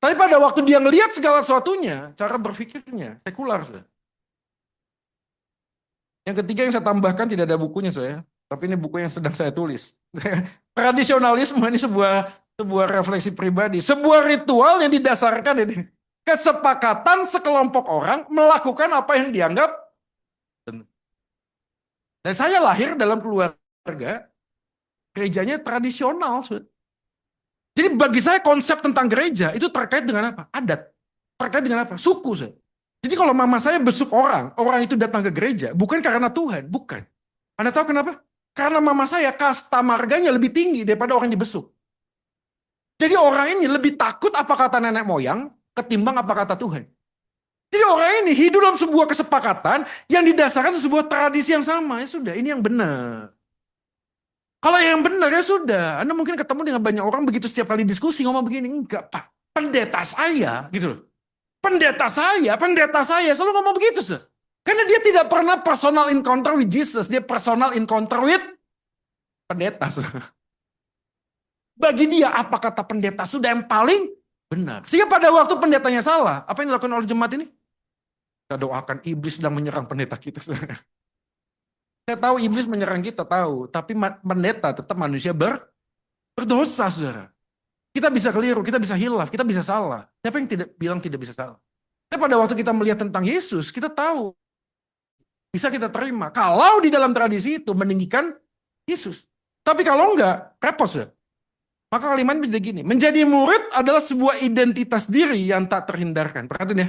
Tapi pada waktu dia melihat segala sesuatunya, cara berpikirnya sekular sudah. Yang ketiga yang saya tambahkan tidak ada bukunya saya. Tapi ini buku yang sedang saya tulis. Tradisionalisme ini sebuah refleksi pribadi. Sebuah ritual yang didasarkan ini. Kesepakatan sekelompok orang melakukan apa yang dianggap. Dan saya lahir dalam keluarga gerejanya tradisional. Jadi bagi saya konsep tentang gereja itu terkait dengan apa? Adat. Terkait dengan apa? Suku. Jadi kalau mama saya besuk orang itu datang ke gereja bukan karena Tuhan, bukan. Anda tahu kenapa? Karena mama saya kasta marganya lebih tinggi daripada orang yang dibesuk. Jadi orang ini lebih takut apa kata nenek moyang ketimbang apa kata Tuhan. Jadi orang ini hidup dalam sebuah kesepakatan yang didasarkan sebuah tradisi yang sama. Ya sudah, ini yang benar. Kalau yang benar ya sudah. Anda mungkin ketemu dengan banyak orang begitu setiap kali diskusi ngomong begini. Enggak Pak, pendeta saya gitu loh. Pendeta saya selalu ngomong begitu sih. Karena dia tidak pernah personal encounter with Jesus. Dia personal encounter with pendeta. Bagi dia, apa kata pendeta sudah yang paling benar. Sehingga pada waktu pendetanya salah, apa yang dilakukan oleh jemaat ini? Kita doakan iblis sedang menyerang pendeta kita. Saya tahu iblis menyerang kita, tahu. Tapi pendeta tetap manusia berdosa, saudara. Kita bisa keliru, kita bisa hilaf, kita bisa salah. Siapa yang tidak bilang tidak bisa salah? Tapi pada waktu kita melihat tentang Yesus, kita tahu. Bisa kita terima. Kalau di dalam tradisi itu meninggikan Yesus. Tapi kalau enggak, repot ya. Maka kalimat menjadi gini, menjadi murid adalah sebuah identitas diri yang tak terhindarkan. Perhatian ya,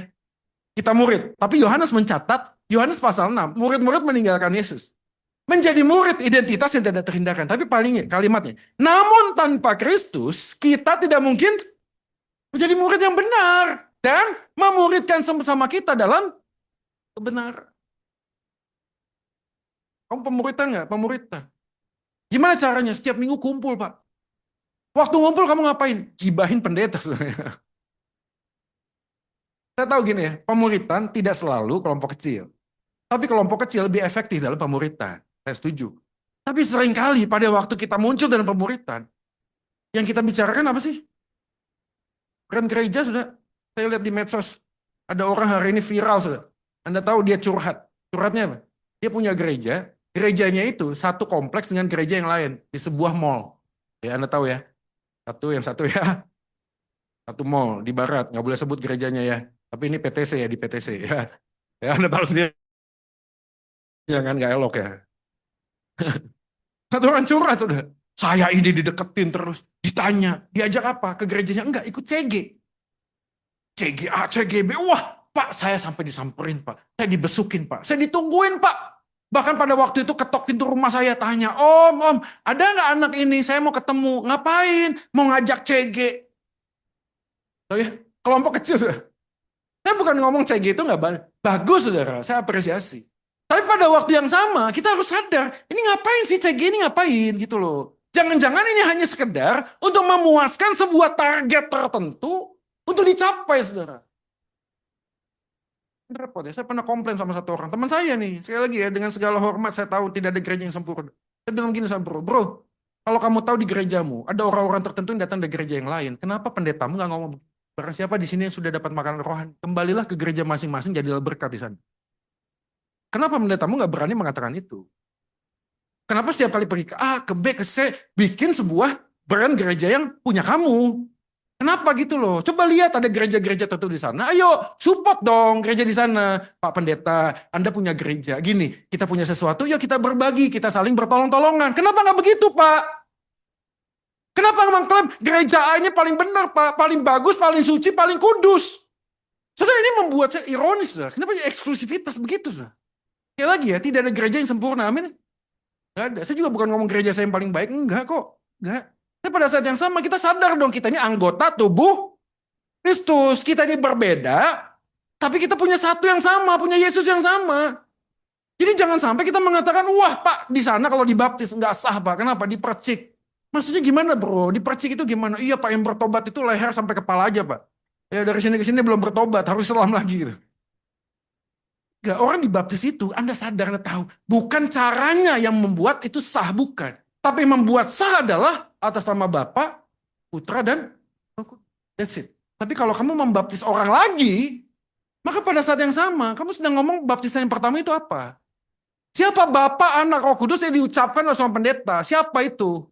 kita murid. Tapi Yohanes mencatat, Yohanes pasal 6, murid-murid meninggalkan Yesus. Menjadi murid, identitas yang tidak terhindarkan. Tapi paling kalimatnya, namun tanpa Kristus, kita tidak mungkin menjadi murid yang benar. Dan memuridkan sama-sama kita dalam kebenaran. Kamu pemuritan nggak? Pemuritan. Gimana caranya? Setiap minggu kumpul, Pak. Waktu ngumpul kamu ngapain? Gibahin pendeta sebenarnya. Saya tahu gini ya, pemuritan tidak selalu kelompok kecil. Tapi kelompok kecil lebih efektif dalam pemuritan. Saya setuju. Tapi seringkali pada waktu kita muncul dalam pemuritan, yang kita bicarakan apa sih? Brand gereja sudah. Saya lihat di medsos. Ada orang hari ini viral sudah. Anda tahu dia curhat. Curhatnya apa? Dia punya gereja. Gerejanya itu satu kompleks dengan gereja yang lain. Di sebuah mall. Ya, Anda tahu ya. Yang satu ya. Satu mall di barat. Nggak boleh sebut gerejanya ya. Tapi ini PTC ya, di PTC ya. Ya, Anda tahu sendiri. Jangan nggak elok ya. Satu orang curhat sudah. Saya ini dideketin terus. Ditanya. Diajak apa? Ke gerejanya. Enggak, ikut CG. CGA, CGB. Wah, Pak, saya sampai disamperin, Pak. Saya dibesukin, Pak. Saya ditungguin, Pak. Bahkan pada waktu itu ketok pintu rumah saya tanya, Om, ada nggak anak ini? Saya mau ketemu. Ngapain? Mau ngajak CG. Oh ya, kelompok kecil, sudah. Saya bukan ngomong CG itu nggak bagus, saudara. Saya apresiasi. Tapi pada waktu yang sama, kita harus sadar, ini ngapain sih CG ini ngapain gitu loh. Jangan-jangan ini hanya sekedar untuk memuaskan sebuah target tertentu untuk dicapai, saudara. Repot ya, saya pernah komplain sama satu orang, teman saya nih, sekali lagi ya, dengan segala hormat saya tahu tidak ada gereja yang sempurna. Saya bilang gini sama bro, kalau kamu tahu di gerejamu, ada orang-orang tertentu yang datang dari gereja yang lain, kenapa pendetamu nggak ngomong, barang siapa di sini yang sudah dapat makanan rohani, kembalilah ke gereja masing-masing, jadilah berkat di sana. Kenapa pendetamu nggak berani mengatakan itu? Kenapa setiap kali pergi ke A, ke B, ke C, bikin sebuah brand gereja yang punya kamu? Kenapa gitu loh? Coba lihat ada gereja-gereja tertentu di sana. Ayo support dong gereja di sana. Pak Pendeta, Anda punya gereja. Gini, kita punya sesuatu, yuk kita berbagi, kita saling bertolong-tolongan. Kenapa nggak begitu, Pak? Kenapa mengklaim gereja A ini paling benar, Pak? Paling bagus, paling suci, paling kudus. Saudara, ini membuat saya ironis. Kenapa eksklusivitas begitu? Sekali lagi ya, tidak ada gereja yang sempurna. Amin. Nggak ada. Saya juga bukan ngomong gereja saya yang paling baik. Enggak kok. Enggak. Tapi pada saat yang sama kita sadar dong, kita ini anggota tubuh Kristus. Kita ini berbeda, tapi kita punya satu yang sama, punya Yesus yang sama. Jadi jangan sampai kita mengatakan, wah Pak, di sana kalau dibaptis nggak sah Pak. Kenapa? Dipercik. Maksudnya gimana bro? Dipercik itu gimana? Iya Pak, yang bertobat itu leher sampai kepala aja Pak. Ya dari sini ke sini belum bertobat, harus selam lagi gitu. Gak, orang dibaptis itu, Anda sadar, Anda tahu. Bukan caranya yang membuat itu sah, bukan. Tapi membuat sah adalah atas nama Bapa, Putra, dan Roh Kudus. That's it. Tapi kalau kamu membaptis orang lagi, maka pada saat yang sama, kamu sedang ngomong baptisan yang pertama itu apa? Siapa Bapa, Anak, Roh Kudus yang diucapkan oleh seorang pendeta? Siapa itu?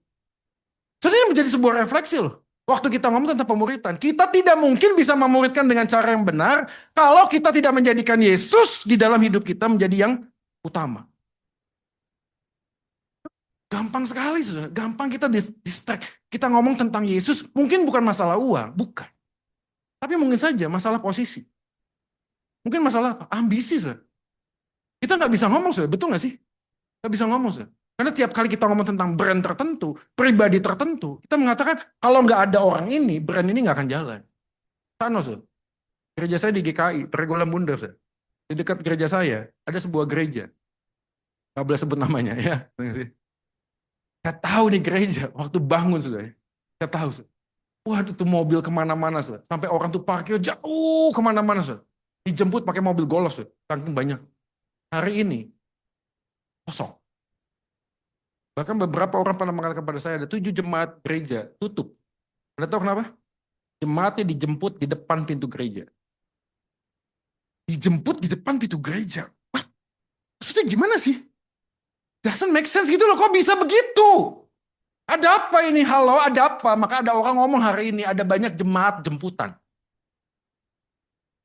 Sebenarnya menjadi sebuah refleksi loh. Waktu kita ngomong tentang pemuritan, kita tidak mungkin bisa memuridkan dengan cara yang benar kalau kita tidak menjadikan Yesus di dalam hidup kita menjadi yang utama. Gampang sekali, sudah. Gampang kita distract. Kita ngomong tentang Yesus, mungkin bukan masalah uang, bukan. Tapi mungkin saja masalah posisi. Mungkin masalah apa? Ambisi, sudah. Kita nggak bisa ngomong, sudah. Betul nggak sih? Nggak bisa ngomong, sudah. Karena tiap kali kita ngomong tentang brand tertentu, pribadi tertentu, kita mengatakan kalau nggak ada orang ini, brand ini nggak akan jalan. Sana, gereja saya di GKI, Pergola Bunda, di dekat gereja saya ada sebuah gereja, nggak boleh sebut namanya ya. Saya tahu nih gereja, waktu bangun sudah, saya tahu. Waduh tuh mobil kemana-mana, sampai orang tuh parkir jauh kemana-mana, dijemput pakai mobil golf, saking banyak. Hari ini kosong. Bahkan beberapa orang pernah mengatakan kepada saya, ada 7 jemaat gereja tutup. Anda tahu kenapa? Jemaatnya dijemput di depan pintu gereja. Dijemput di depan pintu gereja. Wah, maksudnya gimana sih? Doesn't make sense gitu loh, kok bisa begitu? Ada apa ini? Halo, ada apa? Maka ada orang ngomong hari ini, ada banyak jemaat jemputan.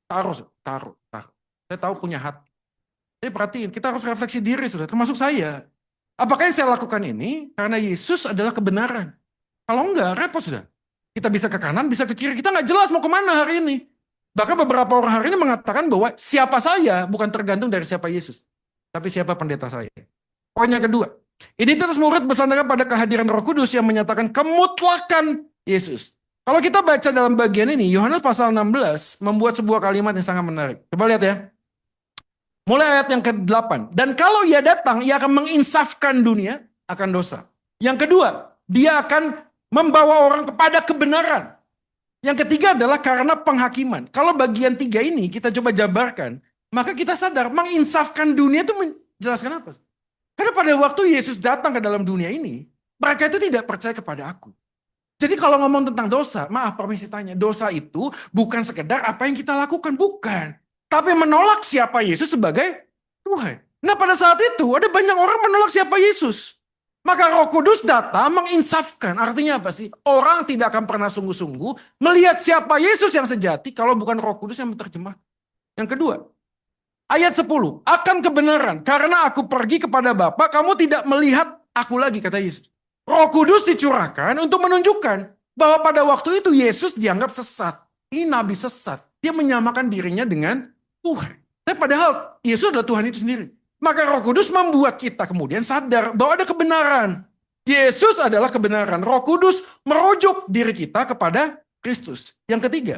Taruh. Saya tahu punya hati. Jadi perhatiin, kita harus refleksi diri, sudah, termasuk saya. Apakah yang saya lakukan ini karena Yesus adalah kebenaran? Kalau enggak, repot sudah. Kita bisa ke kanan, bisa ke kiri. Kita nggak jelas mau kemana hari ini. Bahkan beberapa orang hari ini mengatakan bahwa siapa saya bukan tergantung dari siapa Yesus. Tapi siapa pendeta saya. Poin yang kedua. Identitas murid bersandar pada kehadiran Roh Kudus yang menyatakan kemutlakan Yesus. Kalau kita baca dalam bagian ini, Yohanes pasal 16 membuat sebuah kalimat yang sangat menarik. Coba lihat ya. Mulai ayat yang ke-8. Dan kalau ia datang, ia akan menginsafkan dunia akan dosa. Yang kedua, dia akan membawa orang kepada kebenaran. Yang ketiga adalah karena penghakiman. Kalau bagian 3 ini kita coba jabarkan, maka kita sadar menginsafkan dunia itu menjelaskan apa? Karena pada waktu Yesus datang ke dalam dunia ini, mereka itu tidak percaya kepada aku. Jadi kalau ngomong tentang dosa, maaf permisi tanya, dosa itu bukan sekedar apa yang kita lakukan, bukan. Tapi menolak siapa Yesus sebagai Tuhan. Nah pada saat itu ada banyak orang menolak siapa Yesus. Maka Roh Kudus datang menginsafkan. Artinya apa sih? Orang tidak akan pernah sungguh-sungguh melihat siapa Yesus yang sejati kalau bukan Roh Kudus yang menerjemah. Yang kedua, ayat 10. Akan kebenaran. Karena aku pergi kepada Bapa, kamu tidak melihat aku lagi, kata Yesus. Roh Kudus dicurahkan untuk menunjukkan bahwa pada waktu itu Yesus dianggap sesat. Ini nabi sesat. Dia menyamakan dirinya dengan Tuhan. Tapi padahal Yesus adalah Tuhan itu sendiri. Maka Roh Kudus membuat kita kemudian sadar bahwa ada kebenaran. Yesus adalah kebenaran. Roh Kudus merujuk diri kita kepada Kristus. Yang ketiga,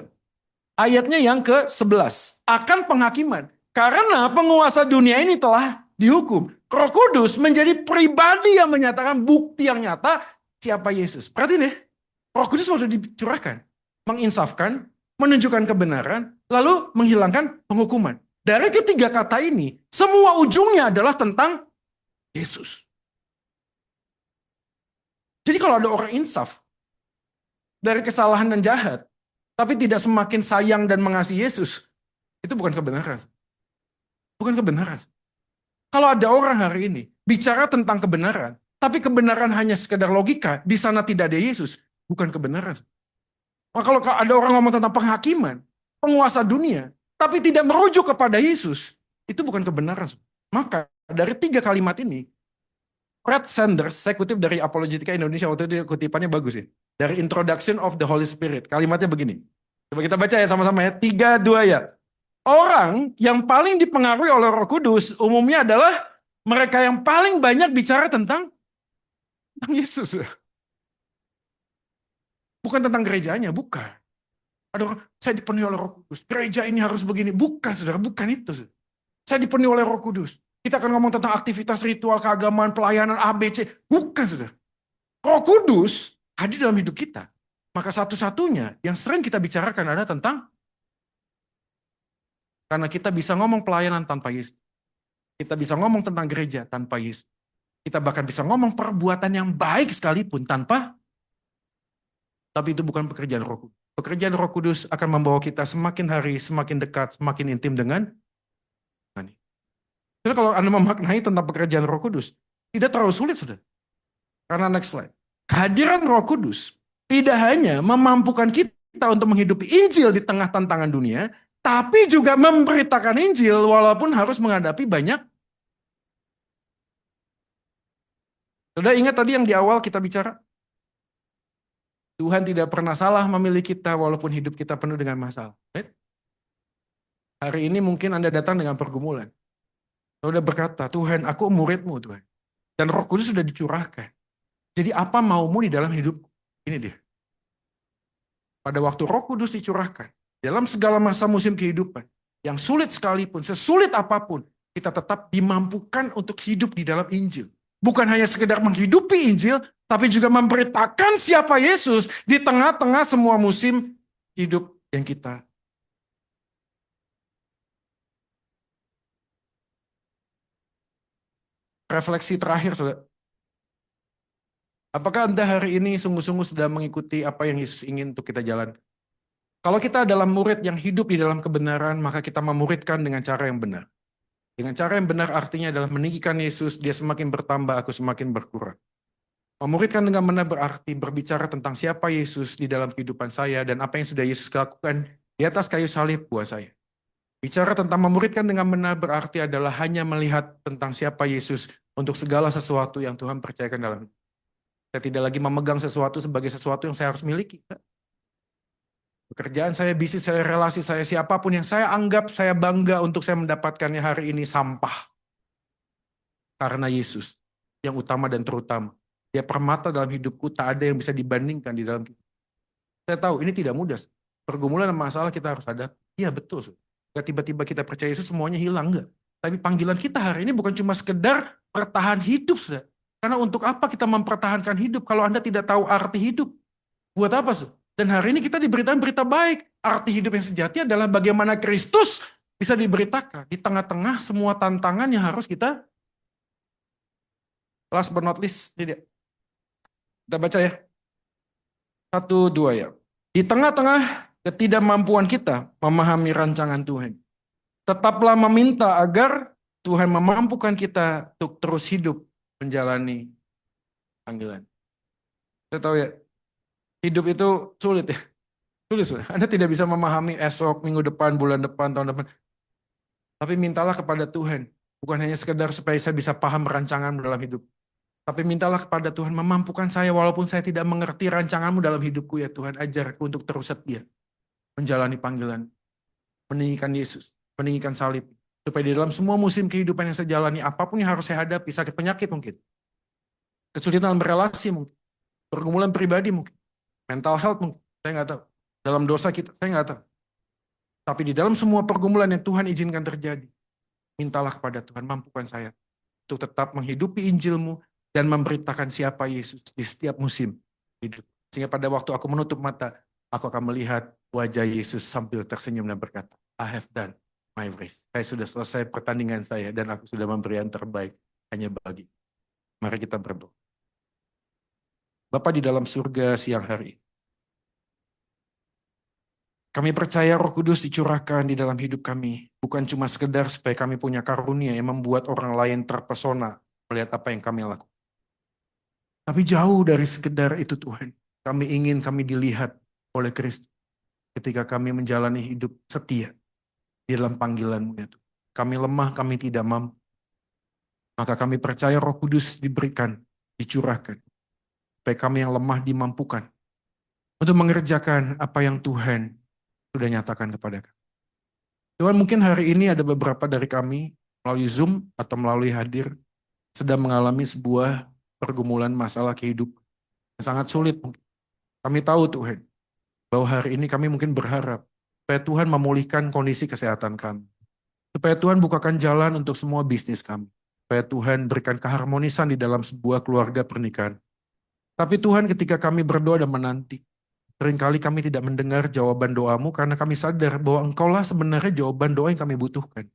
ayatnya yang ke-11. Akan penghakiman. Karena penguasa dunia ini telah dihukum. Roh Kudus menjadi pribadi yang menyatakan bukti yang nyata siapa Yesus. Perhatiin ya. Roh Kudus sudah dicurahkan. Menginsafkan, menunjukkan kebenaran, lalu menghilangkan penghukuman. Dari ketiga kata ini, semua ujungnya adalah tentang Yesus. Jadi kalau ada orang insaf dari kesalahan dan jahat, tapi tidak semakin sayang dan mengasihi Yesus, itu bukan kebenaran. Bukan kebenaran. Kalau ada orang hari ini bicara tentang kebenaran, tapi kebenaran hanya sekedar logika, di sana tidak ada Yesus, bukan kebenaran. Maka kalau ada orang ngomong tentang penghakiman, penguasa dunia, tapi tidak merujuk kepada Yesus, itu bukan kebenaran. Maka dari 3 kalimat ini, Fred Sanders, saya kutip dari Apologetika Indonesia, waktu itu kutipannya bagus ya. Dari Introduction of the Holy Spirit, kalimatnya begini. Coba kita baca ya sama-sama ya, 3, 2 ya. Orang yang paling dipengaruhi oleh Roh Kudus umumnya adalah mereka yang paling banyak bicara tentang Yesus. Bukan tentang gerejanya, bukan. Ada orang, saya dipenuhi oleh Roh Kudus. Gereja ini harus begini. Bukan, saudara. Bukan itu. Saudara. Saya dipenuhi oleh Roh Kudus. Kita akan ngomong tentang aktivitas ritual, keagamaan, pelayanan, ABC. Bukan, saudara. Roh Kudus hadir dalam hidup kita. Maka satu-satunya yang sering kita bicarakan adalah tentang karena kita bisa ngomong pelayanan tanpa Yesus. Kita bisa ngomong tentang gereja tanpa Yesus. Kita bahkan bisa ngomong perbuatan yang baik sekalipun tanpa. Tapi itu bukan pekerjaan Roh Kudus. Pekerjaan Roh Kudus akan membawa kita semakin hari, semakin dekat, semakin intim dengan Tuhan. Jadi kalau Anda memaknai tentang pekerjaan Roh Kudus, tidak terlalu sulit, sudah. Karena next slide. Kehadiran Roh Kudus tidak hanya memampukan kita untuk menghidupi Injil di tengah tantangan dunia, tapi juga memberitakan Injil walaupun harus menghadapi banyak. Sudah ingat tadi yang di awal kita bicara? Tuhan tidak pernah salah memilih kita walaupun hidup kita penuh dengan masalah. Right? Hari ini mungkin Anda datang dengan pergumulan. Sudah berkata, Tuhan aku muridmu Tuhan. Dan Roh Kudus sudah dicurahkan. Jadi apa maumu di dalam hidupku? Ini dia. Pada waktu Roh Kudus dicurahkan, dalam segala masa musim kehidupan, yang sulit sekalipun, sesulit apapun, kita tetap dimampukan untuk hidup di dalam Injil. Bukan hanya sekedar menghidupi Injil, tapi juga memberitakan siapa Yesus di tengah-tengah semua musim hidup yang kita. Refleksi terakhir, saudara. Apakah Anda hari ini sungguh-sungguh sedang mengikuti apa yang Yesus ingin untuk kita jalankan? Kalau kita adalah murid yang hidup di dalam kebenaran, maka kita memuridkan dengan cara yang benar. Dengan cara yang benar artinya adalah meninggikan Yesus, dia semakin bertambah, aku semakin berkurang. Memuridkan dengan benar berarti berbicara tentang siapa Yesus di dalam kehidupan saya dan apa yang sudah Yesus lakukan di atas kayu salib buat saya. Bicara tentang memuridkan dengan benar berarti adalah hanya melihat tentang siapa Yesus, untuk segala sesuatu yang Tuhan percayakan dalam hidup. Saya tidak lagi memegang sesuatu sebagai sesuatu yang saya harus miliki. Pekerjaan saya, bisnis saya, relasi saya, siapapun yang saya anggap saya bangga untuk saya mendapatkannya hari ini sampah. Karena Yesus yang utama dan terutama. Dia permata dalam hidupku, tak ada yang bisa dibandingkan di dalam hidup. Saya tahu ini tidak mudah. Pergumulan dan masalah kita harus ada. Iya betul. Gak tiba-tiba kita percaya Yesus semuanya hilang, enggak. Tapi panggilan kita hari ini bukan cuma sekedar bertahan hidup, saudara. Karena untuk apa kita mempertahankan hidup kalau Anda tidak tahu arti hidup? Buat apa, saudara? Dan hari ini kita diberitakan berita baik. Arti hidup yang sejati adalah bagaimana Kristus bisa diberitakan. Di tengah-tengah semua tantangan yang harus kita, last but not least, ini dia. Kita baca ya. 1, 2 ya. Di tengah-tengah ketidakmampuan kita memahami rancangan Tuhan, tetaplah meminta agar Tuhan memampukan kita untuk terus hidup menjalani panggilan. Saya tahu ya, hidup itu sulit ya. Sulit. Anda tidak bisa memahami esok, minggu depan, bulan depan, tahun depan. Tapi mintalah kepada Tuhan. Bukan hanya sekedar supaya saya bisa paham rancangan dalam hidup. Tapi mintalah kepada Tuhan memampukan saya walaupun saya tidak mengerti rancanganmu dalam hidupku ya Tuhan. Ajarku untuk terus setia. Menjalani panggilan. Meninggikan Yesus. Meninggikan salib. Supaya di dalam semua musim kehidupan yang saya jalani, apapun yang harus saya hadapi, sakit penyakit mungkin. Kesulitan berelasi mungkin. Pergumulan pribadi mungkin. Mental health mungkin. Saya nggak tahu. Dalam dosa kita, saya nggak tahu. Tapi di dalam semua pergumulan yang Tuhan izinkan terjadi, mintalah kepada Tuhan, mampukan saya untuk tetap menghidupi Injil-Mu dan memberitakan siapa Yesus di setiap musim hidup. Sehingga pada waktu aku menutup mata, aku akan melihat wajah Yesus sambil tersenyum dan berkata, I have done my race. Saya sudah selesai pertandingan saya dan aku sudah memberi yang terbaik hanya bagi. Mari kita berdoa. Bapa di dalam surga siang hari, kami percaya Roh Kudus dicurahkan di dalam hidup kami. Bukan cuma sekedar supaya kami punya karunia yang membuat orang lain terpesona melihat apa yang kami lakukan. Tapi jauh dari sekedar itu Tuhan. Kami dilihat oleh Kristus ketika kami menjalani hidup setia di dalam panggilan-Mu ya Tuhan. Kami lemah, kami tidak mampu. Maka kami percaya Roh Kudus diberikan, dicurahkan. Supaya kami yang lemah dimampukan untuk mengerjakan apa yang Tuhan sudah nyatakan kepada kami. Tuhan, mungkin hari ini ada beberapa dari kami melalui Zoom atau melalui hadir sedang mengalami sebuah pergumulan masalah kehidupan yang sangat sulit. Kami tahu Tuhan, bahwa hari ini kami mungkin berharap supaya Tuhan memulihkan kondisi kesehatan kami. Supaya Tuhan bukakan jalan untuk semua bisnis kami. Supaya Tuhan berikan keharmonisan di dalam sebuah keluarga pernikahan. Tapi Tuhan, ketika kami berdoa dan menanti, seringkali kami tidak mendengar jawaban doamu karena kami sadar bahwa Engkaulah sebenarnya jawaban doa yang kami butuhkan.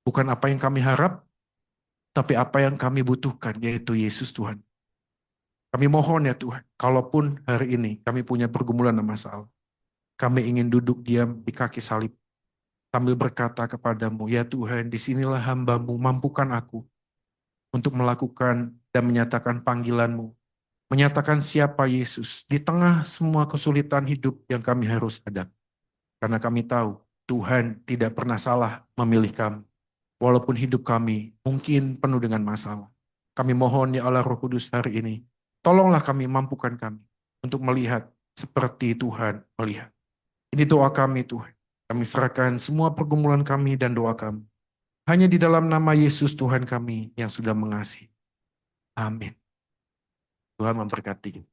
Bukan apa yang kami harap, tapi apa yang kami butuhkan, yaitu Yesus Tuhan. Kami mohon ya Tuhan, kalaupun hari ini kami punya pergumulan dan masalah, kami ingin duduk diam di kaki salib, sambil berkata kepadamu, ya Tuhan, disinilah hamba-Mu, mampukan aku untuk melakukan dan menyatakan panggilan-Mu, menyatakan siapa Yesus di tengah semua kesulitan hidup yang kami harus hadapi. Karena kami tahu Tuhan tidak pernah salah memilih kami. Walaupun hidup kami mungkin penuh dengan masalah. Kami mohon ya Allah Roh Kudus hari ini, tolonglah kami, mampukan kami untuk melihat seperti Tuhan melihat. Ini doa kami Tuhan. Kami serahkan semua pergumulan kami dan doa kami. Hanya di dalam nama Yesus Tuhan kami yang sudah mengasihi. Amin. Tuhan memberkati kita.